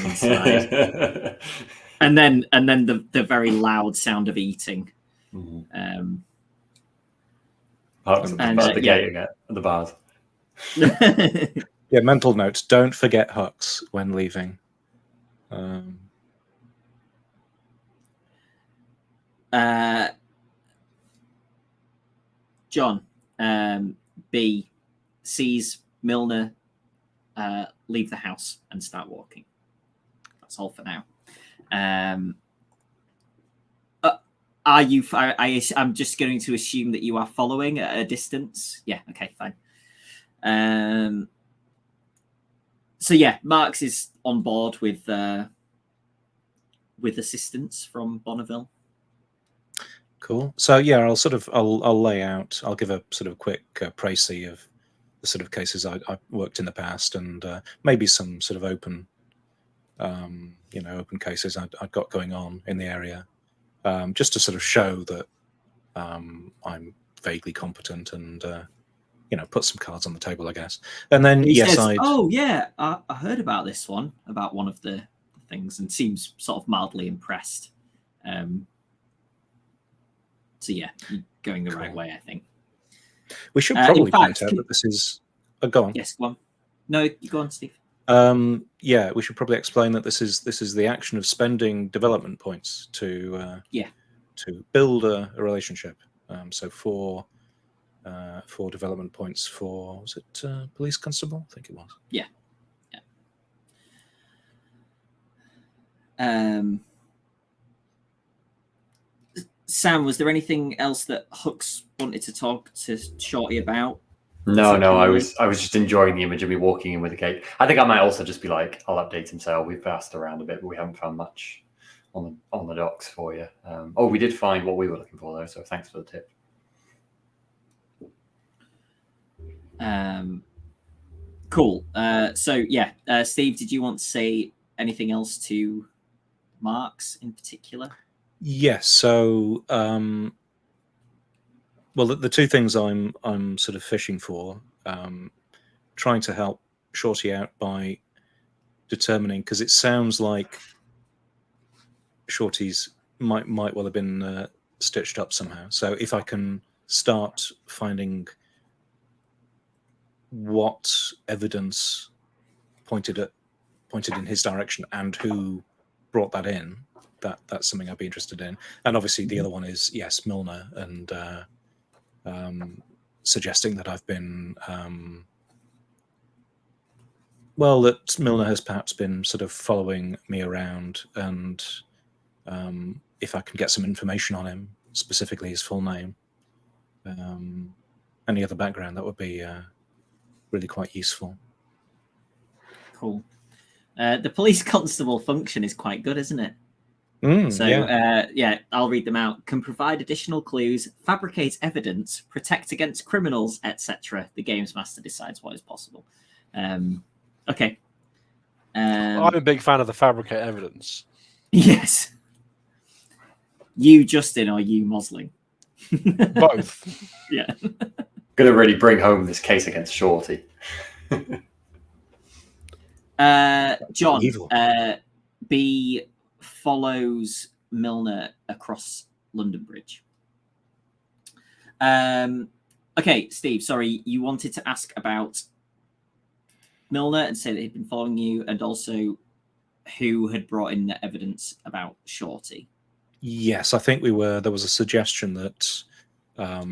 inside. and then the very loud sound of eating. Hux at the gate again, at the bars. Yeah, mental note: don't forget Hux when leaving. John B sees Milner leave the house and start walking. That's all for now. Are you? I'm just going to assume that you are following at a distance. Yeah. Okay. Fine. So yeah, Marks is on board with assistance from Bonneville. Cool. So yeah, I'll lay out. I'll give a sort of quick précis of the sort of cases I've worked in the past, and maybe some sort of open cases I've got going on in the area, just to sort of show that I'm vaguely competent and put some cards on the table, I guess. And then he says, "Oh yeah, I heard about this one, about one of the things," and seems sort of mildly impressed. So yeah, you're going the right way, I think. We should probably point out that this is. Go on. Yes, go on. No, you go on, Steve. Yeah, we should probably explain that this is the action of spending development points to build a relationship. So for development points for, was it police constable? I think it was. Yeah. Sam, was there anything else that Hux wanted to talk to Shorty about? No, I was just enjoying the image of me walking in with a cake. I think I might also just be like, I'll update and say, "Oh, we've asked around a bit, but we haven't found much on the docks for you." We did find what we were looking for though, so thanks for the tip. Cool. So yeah, Steve, did you want to say anything else to Marks in particular? Yes. So, well, the two things I'm sort of fishing for, trying to help Shorty out by determining, because it sounds like Shorty's might well have been stitched up somehow. So if I can start finding what evidence pointed in his direction and who brought that in, that's something I'd be interested in. And obviously the other one is, yes, Milner, and suggesting that I've been that Milner has perhaps been sort of following me around, and if I can get some information on him, specifically his full name, any other background, that would be really quite useful. Cool. The police constable function is quite good, isn't it? I'll read them out. Can provide additional clues, fabricate evidence, protect against criminals, etc. The games master decides what is possible. Okay. I'm a big fan of the fabricate evidence. Yes. You, Justin, or you, Mosling? Both. Yeah. Gonna really bring home this case against Shorty. John, B follows Milner across London Bridge. Okay, Steve, sorry, you wanted to ask about Milner and say that he'd been following you, and also who had brought in the evidence about Shorty. Yes, I think there was a suggestion that there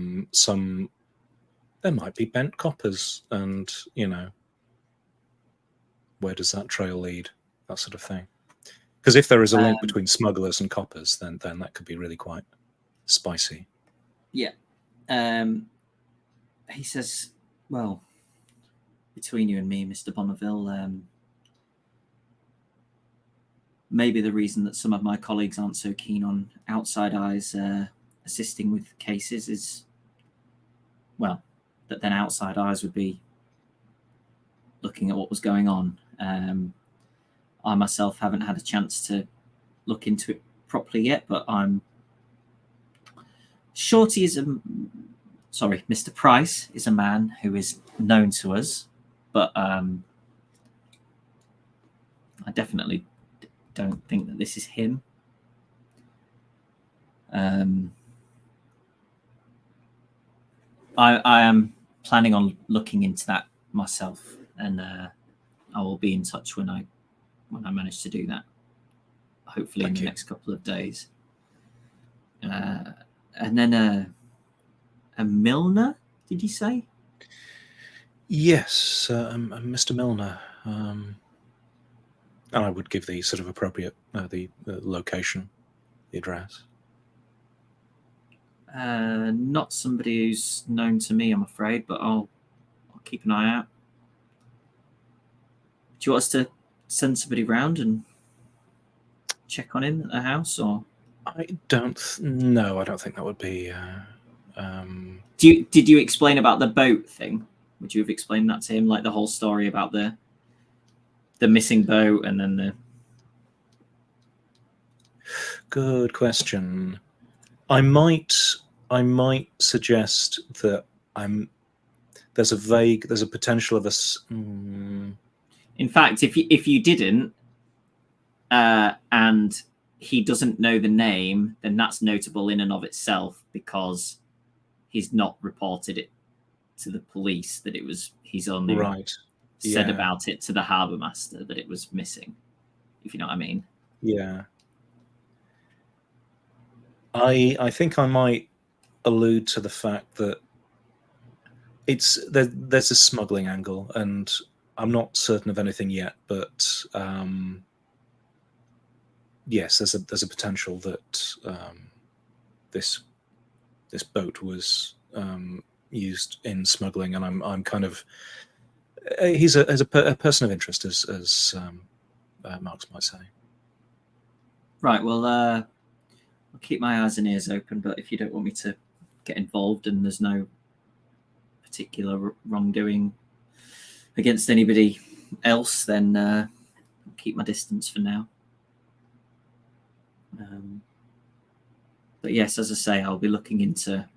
might be bent coppers, and where does that trail lead, that sort of thing. Because if there is a link between smugglers and coppers, then that could be really quite spicy. Yeah. He says, well, between you and me, Mr. Bonneville, maybe the reason that some of my colleagues aren't so keen on outside eyes assisting with cases is, well, that then outside eyes would be looking at what was going on. I myself haven't had a chance to look into it properly yet, but Mr. Price is a man who is known to us, but I definitely don't think that this is him. I am planning on looking into that myself, and I will be in touch when I manage to do that. Hopefully in the next couple of days. And then a Milner, did you say? Yes, Mr. Milner. And I would give the sort of appropriate the location, the address. Not somebody who's known to me, I'm afraid, but I'll keep an eye out. Do you want us to send somebody round and check on him at the house, or? I don't think that would be. Did you explain about the boat thing? Would you have explained that to him, like the whole story about the missing boat and then the? Good question. I might suggest that there's a potential of a. In fact, if you didn't, and he doesn't know the name, then that's notable in and of itself, because he's not reported it to the police that it was. He's only said about it to the harbour master that it was missing. If you know what I mean. Yeah. I think I might allude to the fact that there's a smuggling angle, and I'm not certain of anything yet, but yes, there's a potential that this boat was used in smuggling, and I'm kind of he's a person of interest, as Marx might say. Right. Well, I'll keep my eyes and ears open, but if you don't want me to get involved and there's no particular wrongdoing against anybody else, then I'll keep my distance for now. But yes, as I say, I'll be looking into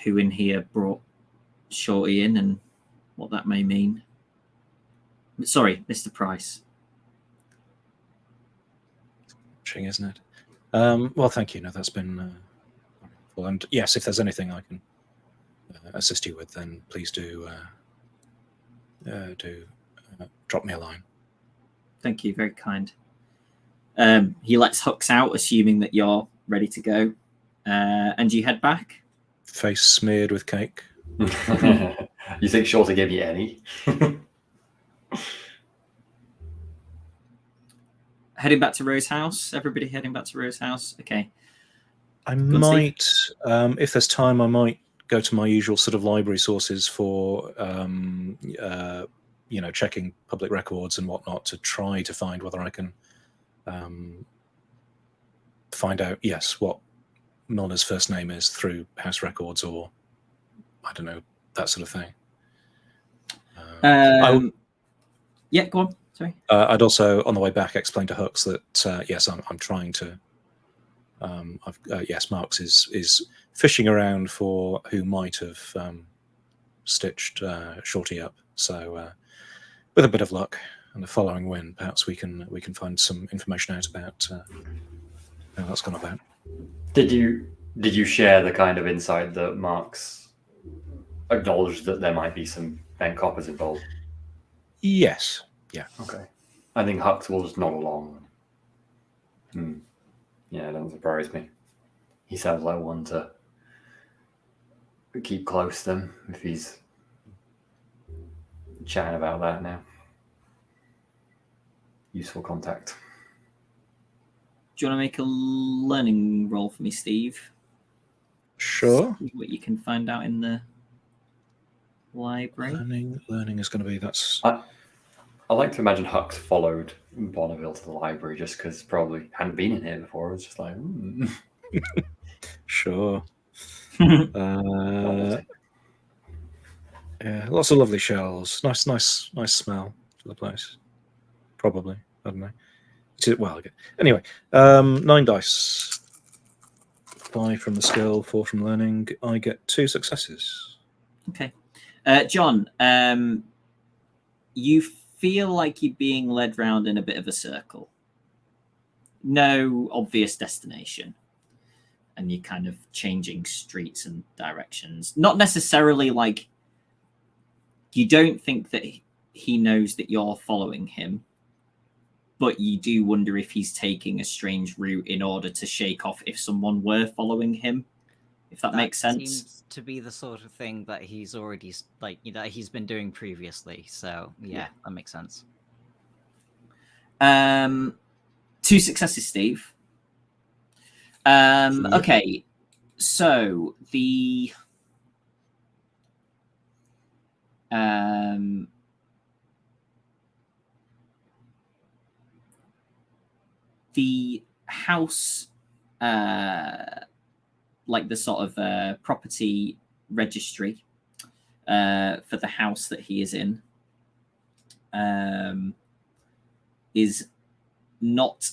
who in here brought Shorty in and what that may mean. Sorry, Mr. Price. Isn't it? Well, thank you. No, that's been well, and yes, if there's anything I can assist you with, then please do drop me a line. Thank you, very kind. He lets Hux out, assuming that you're ready to go, and you head back. Face smeared with cake. You think Shorty gave you any? Heading back to Rose House. Everybody heading back to Rose House. Okay. I might, if there's time, I might go to my usual sort of library sources for, checking public records and whatnot to try to find whether I can find out, what Milner's first name is through house records, or I don't know, that sort of thing. Yeah, go on. Sorry. I'd also, on the way back, explain to Hux that yes, I'm trying to. Marx is fishing around for who might have stitched Shorty up. So, with a bit of luck and the following wind, perhaps we can find some information out about how that's gone about. Did you share the kind of insight that Marx acknowledged that there might be some bent coppers involved? Yes. Yeah. Okay. I think Hux will just nod along. Yeah, it doesn't surprise me. He sounds like one to keep close to them if he's chatting about that now. Useful contact. Do you want to make a learning roll for me, Steve? Sure. See what you can find out in the library. Learning is going to be I like to imagine Hux followed Bonneville to the library just because probably hadn't been in here before. It was just like, Sure. novelty. Yeah, lots of lovely shells. Nice smell to the place. Probably, I don't know. Well, anyway, 9 dice. 5 from the skill, 4 from learning. I get 2 successes. Okay. John, you feel like you're being led round in a bit of a circle. No obvious destination. And you're kind of changing streets and directions. Not necessarily like you don't think that he knows that you're following him, but you do wonder if he's taking a strange route in order to shake off if someone were following him, if that makes sense. Seems to be the sort of thing that he's already he's been doing previously. So yeah, that makes sense. 2 successes, Steve. Okay, so the house, like the sort of property registry for the house that he is in, is not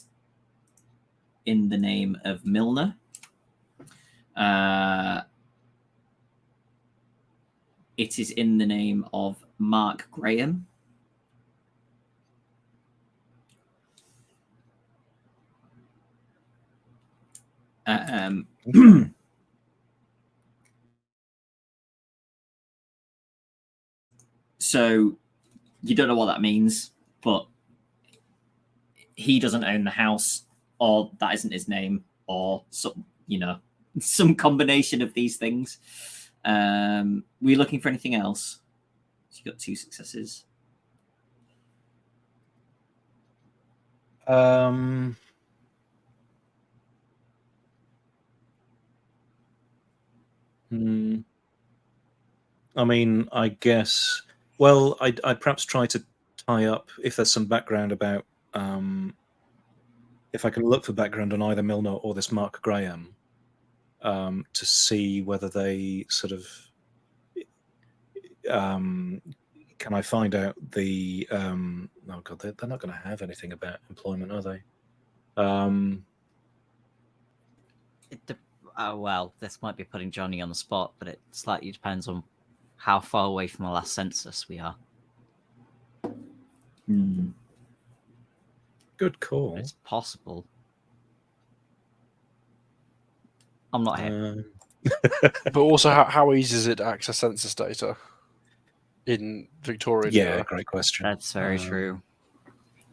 in the name of Milner. It is in the name of Mark Graham. So you don't know what that means, but he doesn't own the house, or that isn't his name, or some combination of these things. Were you looking for anything else? So you got 2 successes. I mean, I guess. Well, I'd perhaps try to tie up if there's some background about. If I can look for background on either Milner or this Mark Graham, to see whether they sort of. Can I find out the? Oh God, they're not going to have anything about employment, are they? Well, this might be putting Jonny on the spot, but it slightly depends on how far away from the last census we are. Good call. It's possible. I'm not here. But also, how easy is it to access census data in Victorian? Yeah, great question. That's very true.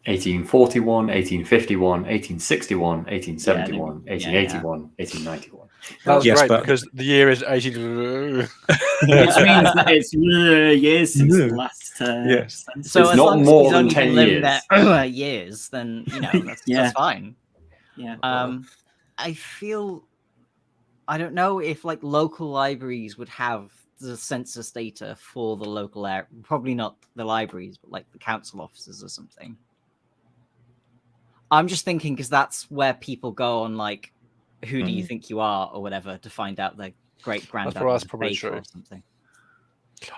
1841, 1851, 1861, 1871, 1881, 1891. That's Yes, great but- because the year is 18. Which means that it's years since the last. Yes. So It's as not long as more he's than only 10 been living years. there years, then that's, Yeah. that's fine. Yeah. I feel I don't know if like local libraries would have the census data for the local area. Probably not the libraries, but like the council offices or something. I'm just thinking because that's where people go on like, who do you think you are or whatever to find out their great granddad That's was a probably baker true. or something.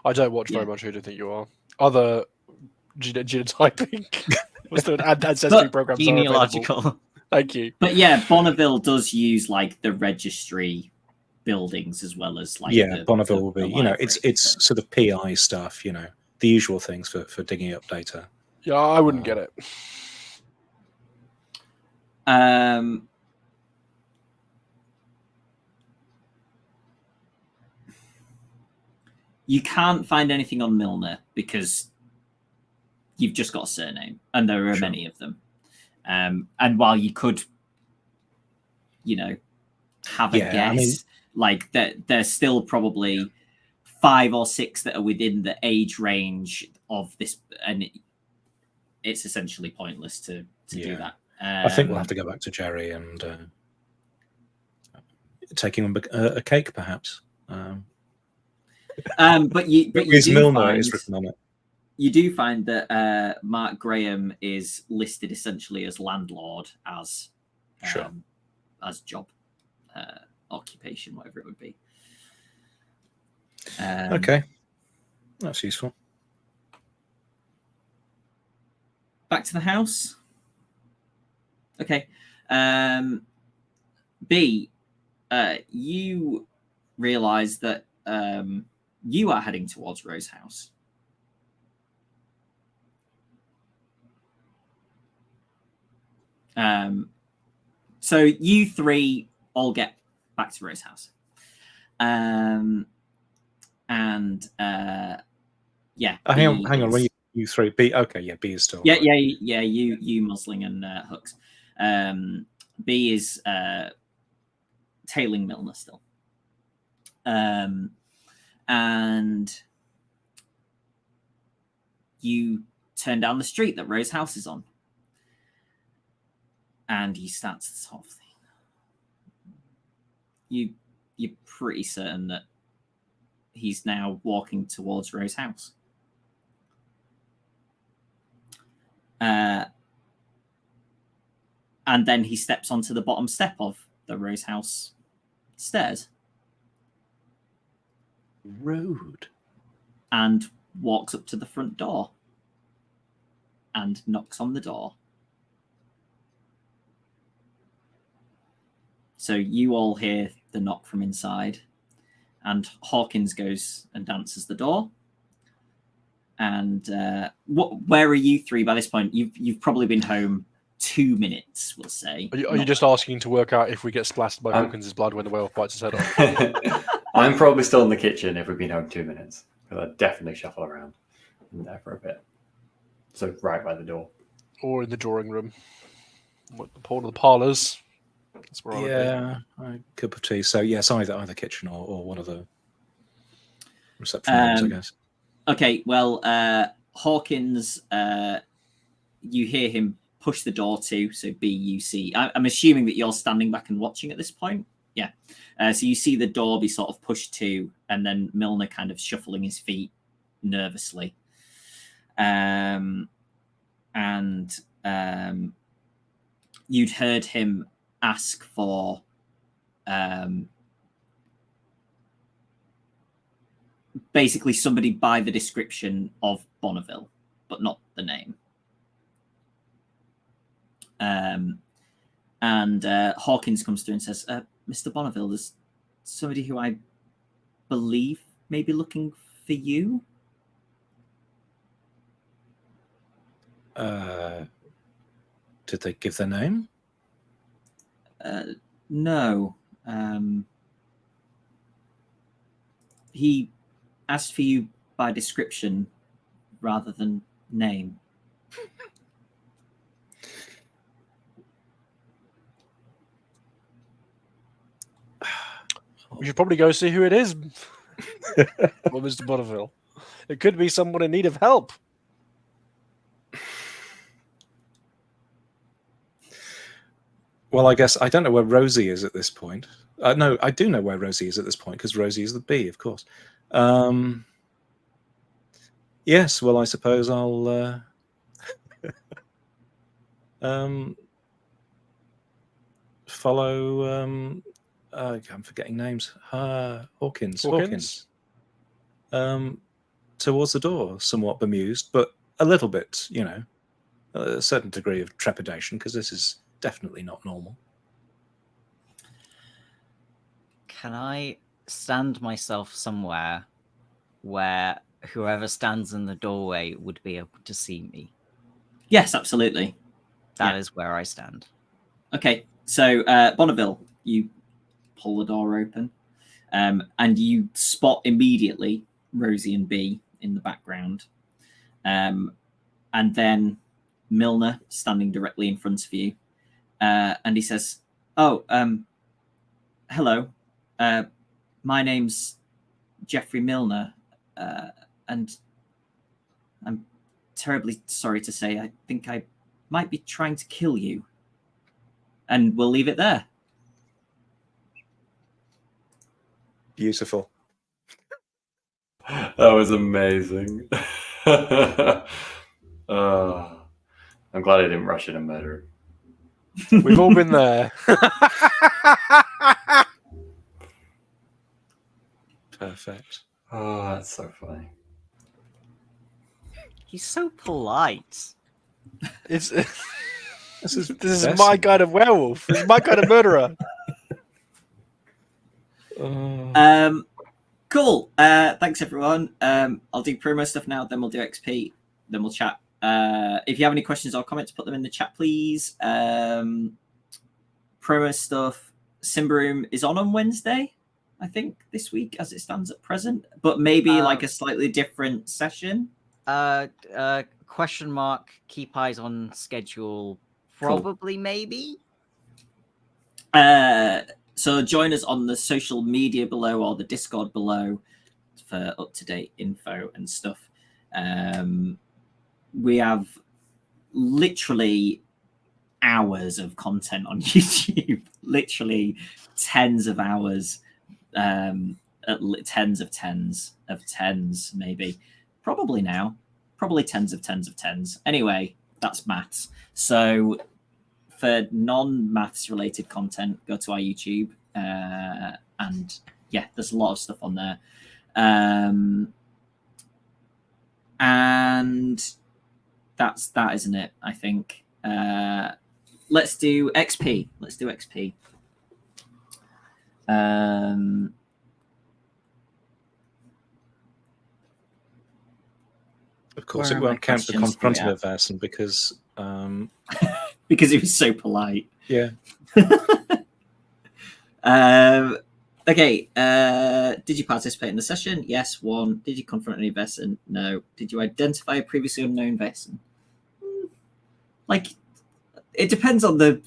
I don't watch very much Who Do You Think You Are. Other genotyping. What's the ancestry programs are available. Genealogical. Thank you. But yeah, Bonneville does use like the registry buildings as well as like Bonneville will be. the It's library, so. sort of PI stuff. The usual things for digging up data. Yeah, I wouldn't get it. You can't find anything on Milner because you've just got a surname, and there are many of them. And while you could, have a guess, like there's still probably 5 or 6 that are within the age range of this, and it's essentially pointless to do that. I think we'll have to go back to Jerry and take him a cake, perhaps. But you His do Milner find, is written on it. you do find that Mark Graham is listed essentially as landlord, as Sure. as job, occupation, whatever it would be. Okay, that's useful. Back to the house. Okay. B, you realize that you are heading towards Rose House. So you three all get back to Rose House. And yeah. Hang on. is- When you three B, okay, yeah, B is still. Yeah, right. yeah. You Musling and Hooks. B is tailing Milner still. And you turn down the street that Rose House is on. And you start to sort of think, you're pretty certain that he's now walking towards Rose House. And then he steps onto the bottom step of the Rose House stairs. Rude. And walks up to the front door. And knocks on the door. So you all hear the knock from inside. And Hawkins goes and dances the door. And where are you three by this point? You've probably been home 2 minutes, we'll say. Are you just asking to work out if we get splashed by Hawkins' blood when the whale bites his head off? I'm probably still in the kitchen if we've been home 2 minutes. Because I'd definitely shuffle around in there for a bit. So right by the door. Or in the drawing room. One of the parlours. That's where I would be. Yeah, a cup of tea. So yes, either kitchen or one of the reception rooms, I guess. Okay, well, Hawkins, you hear him push the door to, so B, you see. I'm assuming that you're standing back and watching at this point. Yeah. So you see the door be sort of pushed to, and then Milner kind of shuffling his feet nervously. And you'd heard him ask for basically somebody by the description of Bonneville, but not the name. And Hawkins comes through and says, Mr. Bonneville, there's somebody who I believe may be looking for you. Did they give their name? No. He asked for you by description rather than name. We should probably go see who it is. Well, Mr. Bonneville. It could be someone in need of help. Well, I guess I don't know where Rosie is at this point. No, I do know where Rosie is at this point because Rosie is the bee, of course. Yes, well, I suppose I'll follow. I'm forgetting names. Hawkins. Towards the door, somewhat bemused, but a little bit, a certain degree of trepidation because this is definitely not normal. Can I stand myself somewhere where whoever stands in the doorway would be able to see me? Yes, absolutely. That is where I stand. Okay, so Bonneville, you pull the door open, and you spot immediately Rosie and B in the background, and then Milner standing directly in front of you, and he says, "Oh, hello, my name's Jeffrey Milner, and I'm terribly sorry to say I think I might be trying to kill you." And we'll leave it there. Beautiful. That was amazing. I'm glad I didn't rush in and murder We've all been there. Perfect. Oh, that's so funny. He's so polite. It's This is this is Vaesen. my kind of werewolf. This is my kind of murderer. Oh. Cool. Thanks everyone. I'll do promo stuff now, then we'll do XP, then we'll chat. If you have any questions or comments, put them in the chat, please. Promo stuff. Simbaroom is on Wednesday, I think, this week as it stands at present, but maybe like a slightly different session. Question mark. Keep eyes on schedule. Probably, maybe. So join us on the social media below or the Discord below for up-to-date info and stuff. We have literally hours of content on YouTube, literally tens of hours, tens of tens, maybe. Probably now. Probably tens of tens. Anyway, that's maths. So for non-maths related content, go to our YouTube. And yeah, there's a lot of stuff on there. And that, isn't it? I think. Let's do XP. Of course, Where it are my won't count the questions? confronting of Vaesen because, because he was so polite. yeah. Okay. Did you participate in the session? Yes. 1. Did you confront any Vaesen? No. Did you identify a previously unknown Vaesen? Like, it depends on the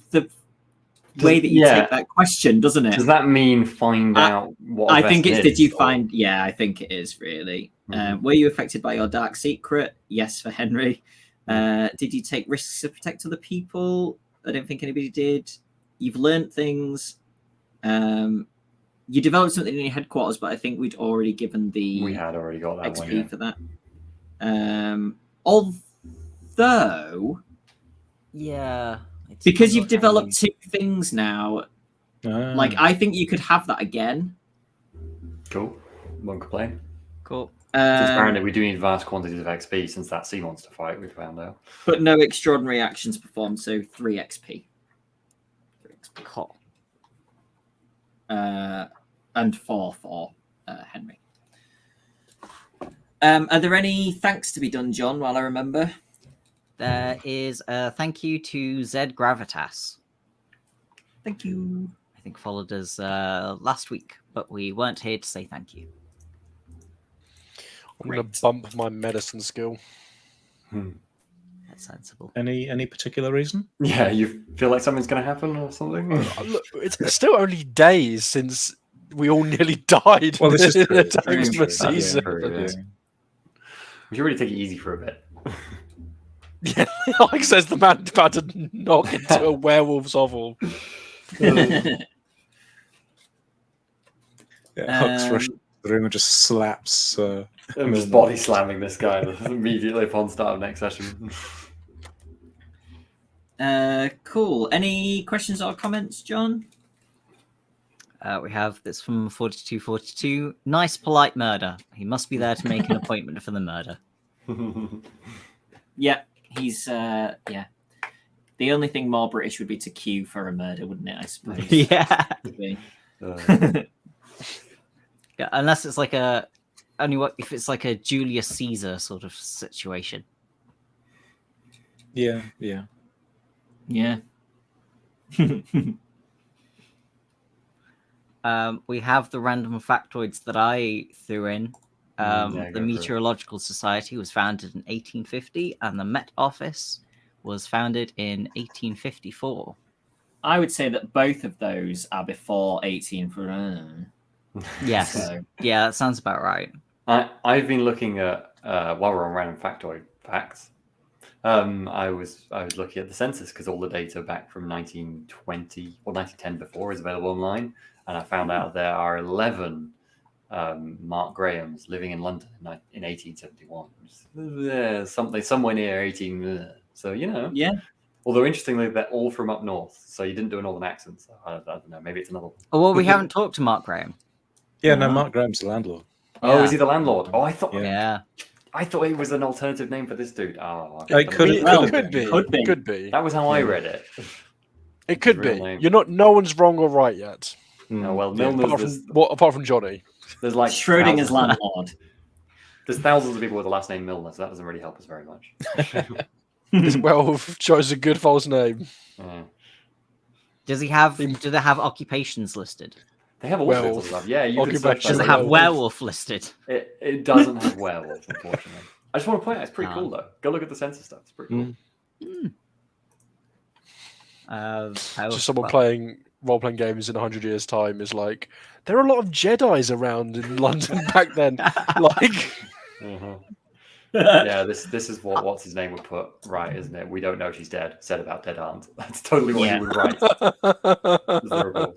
way that you take that question, doesn't it? Does that mean find out what? I think Vaesen it's did you is, find? Yeah, I think it is really. Mhm. Were you affected by your dark secret? Yes, for Henry. Did you take risks to protect other people? I don't think anybody did. You've learned things. You developed something in your headquarters, but I think we'd already given the We had already got that XP one. for that. Although, Yeah. because you've developed 2 things now, Ah. like I think you could have that again. Cool. Won't complain. Cool. Since apparently we do need vast quantities of XP since that sea monster fight we found out. But no extraordinary actions performed, so 3 XP. Cool. And 4 for Henry. Are there any thanks to be done, John, while I remember? There is a thank you to Zed Gravitas. Thank you. I think followed us last week, but we weren't here to say thank you. I'm going to bump my medicine skill. That's sensible. Any particular reason? Yeah, you feel like something's going to happen or something? Look, it's still only days since we all nearly died. Well, this is in true. the It's true. Christmas Yeah, season. yeah. We should really take it easy for a bit. Yeah, like says the man about to knock into a werewolf's hovel. Yeah, Huck's rushed the room and just slaps. I'm just body slamming this guy immediately upon start of next session. Cool. Any questions or comments, John? We have this from 4242. Nice, polite murder. He must be there to make an appointment for the murder. Yeah, he's yeah. The only thing more British would be to queue for a murder, wouldn't it? I suppose. Yeah. Would be. Yeah, unless it's like if it's like a Julius Caesar sort of situation. Yeah. Yeah. We have the random factoids that I threw in. The Meteorological Society was founded in 1850, and the Met Office was founded in 1854. I would say that both of those are before 18. Yes. So. Yeah, that sounds about right. I've been looking at while we're on random factoid facts. I was looking at the census because all the data back from 1920 or 1910 before is available online, and I found out there are 11 Mark Graham's living in London in 1871. Yeah, something somewhere near 18. So Yeah. Although interestingly, they're all from up north, so you didn't do a northern accent. So I don't know. Maybe it's another one. Oh, well, we haven't talked to Mark Graham. Yeah, no, Uh-huh. Mark Graham's the landlord. Oh, Yeah. is he the landlord? Oh, I thought. Yeah. I thought it was an alternative name for this dude. Oh, It could- It Well, could be. could be. Could be. That was how I Yeah. read it. It could real be. name. You're not. No one's wrong or right yet. No, well, Yeah. Milner's. Apart from Johnny. There's like Schrodinger's thousands- landlord. There's thousands of people with the last name Milner, so that doesn't really help us very much. Well, chose a good false name. Yeah. Do they have occupations listed? They have all Werewolf. sorts of stuff. Yeah, you can search Occupation. Does that it have werewolf. werewolf listed? It doesn't have werewolf, unfortunately. I just want to point out it's pretty Ah. cool though. Go look at the census stuff. It's pretty cool. Just someone playing role-playing games in 100 years' time is like, there are a lot of Jedis around in London back then. Like, Yeah, this is what what's his name would put right, isn't it? We don't know she's dead. Said about dead aunt. That's totally what Yeah. he would write. As the reporter.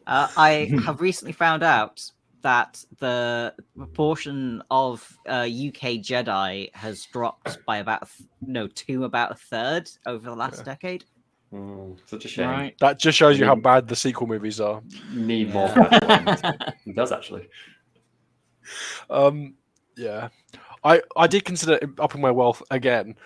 I have recently found out that the proportion of UK Jedi has dropped by about a third over the last decade. Such a shame. Right. that just shows you how bad the sequel movies are. Need more. Yeah. It does actually. Yeah. I did consider upping my wealth again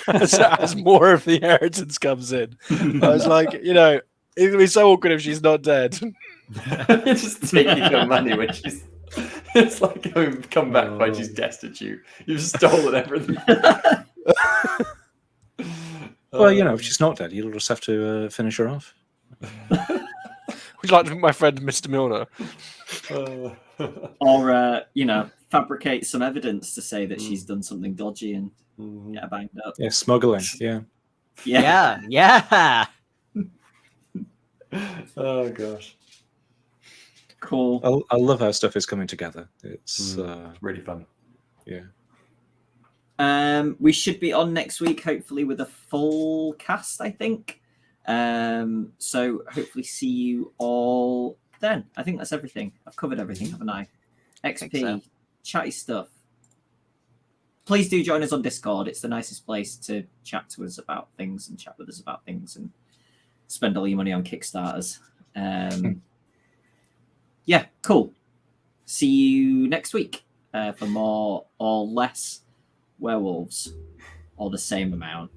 as more of the inheritance comes in. I was like, it's gonna be so awkward if she's not dead. You're just taking her money when she's. It's like come back when she's destitute. You've stolen everything. Well, if she's not dead, you'll just have to finish her off. Would you like to meet my friend Mr. Milner? Or fabricate some evidence to say that she's done something dodgy and get her banged up. Yeah, smuggling. Yeah. Yeah. Oh gosh, Cool. I love how stuff is coming together. It's really fun. yeah. We should be on next week, hopefully with a full cast, I think. So hopefully see you all then. I think that's everything. I've covered everything, haven't I? XP, so. chatty stuff. Please do join us on Discord. It's the nicest place to chat to us about things and chat with us about things and spend all your money on Kickstarters. Yeah, cool. See you next week for more or less werewolves, or the same amount.